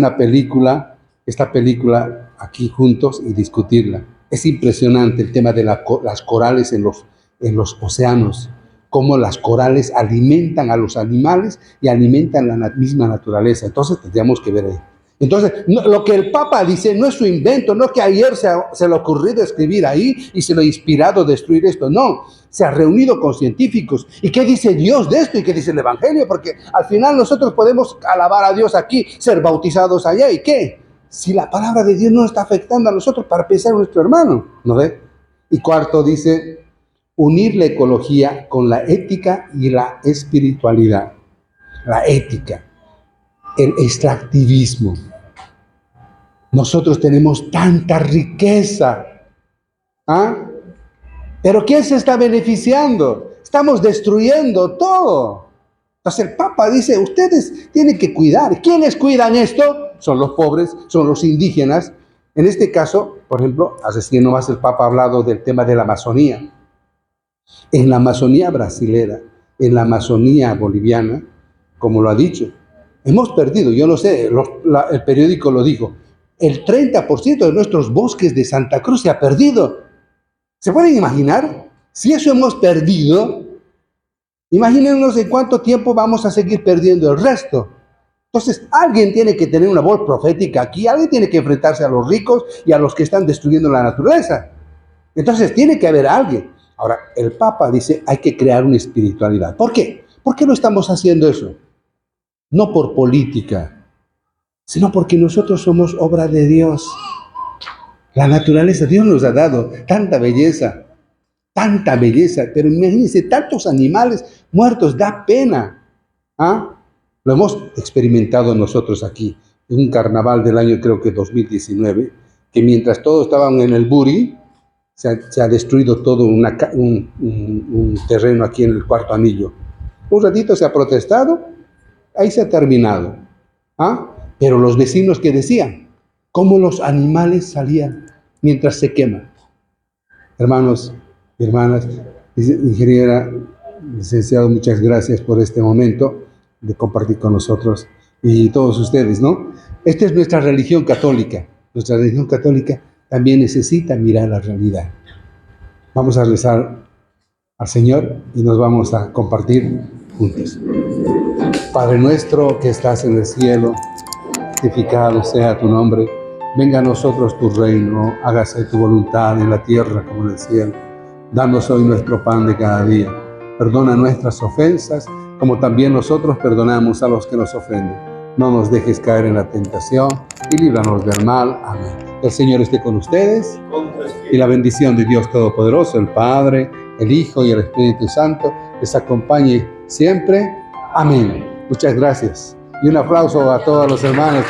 S1: esta película aquí juntos y discutirla. Es impresionante el tema de las corales en los océanos, cómo las corales alimentan a los animales y alimentan la misma naturaleza. Entonces tendríamos que ver ahí. Entonces, lo que el Papa dice no es su invento, no es que ayer se le ocurrió escribir ahí y se le ha inspirado a destruir esto, no. Se ha reunido con científicos. ¿Y qué dice Dios de esto? ¿Y qué dice el Evangelio? Porque al final nosotros podemos alabar a Dios aquí, ser bautizados allá, ¿y qué? Si la palabra de Dios no está afectando a nosotros para pensar en nuestro hermano, ¿no ve? Y cuarto dice, unir la ecología con la ética y la espiritualidad. La ética, el extractivismo. Nosotros tenemos tanta riqueza, pero ¿quién se está beneficiando? Estamos destruyendo todo. Entonces el Papa dice, ustedes tienen que cuidar. ¿Quiénes cuidan esto? Son los pobres, son los indígenas. En este caso, por ejemplo, hace nomás el Papa ha hablado del tema de la Amazonía. En la Amazonía brasilera, en la Amazonía boliviana, como lo ha dicho, hemos perdido, yo no sé, el periódico lo dijo, el 30% de nuestros bosques de Santa Cruz se ha perdido. ¿Se pueden imaginar? Si eso hemos perdido, imagínenos en cuánto tiempo vamos a seguir perdiendo el resto. Entonces, alguien tiene que tener una voz profética aquí, alguien tiene que enfrentarse a los ricos y a los que están destruyendo la naturaleza. Entonces, tiene que haber alguien. Ahora, el Papa dice, hay que crear una espiritualidad. ¿Por qué? ¿Por qué no estamos haciendo eso? No por política, sino porque nosotros somos obra de Dios. La naturaleza, Dios nos ha dado tanta belleza, pero imagínense, tantos animales muertos, da pena. Lo hemos experimentado nosotros aquí, en un carnaval del año, creo que 2019, que mientras todos estaban en el Buri, se ha destruido todo un terreno aquí en el Cuarto Anillo. Un ratito se ha protestado, ahí se ha terminado. Pero los vecinos que decían, cómo los animales salían mientras se queman. Hermanos y hermanas, ingeniera, licenciado, muchas gracias por este momento de compartir con nosotros y todos ustedes, ¿no? Esta es nuestra religión católica. Nuestra religión católica también necesita mirar la realidad. Vamos a rezar al Señor y nos vamos a compartir juntos. Padre nuestro que estás en el cielo, santificado sea tu nombre. Venga a nosotros tu reino, hágase tu voluntad en la tierra como en el cielo. Danos hoy nuestro pan de cada día. Perdona nuestras ofensas, como también nosotros perdonamos a los que nos ofenden. No nos dejes caer en la tentación y líbranos del mal. Amén. El Señor esté con ustedes y la bendición de Dios Todopoderoso, el Padre, el Hijo y el Espíritu Santo les acompañe siempre. Amén. Muchas gracias. Y un aplauso a todos los hermanos.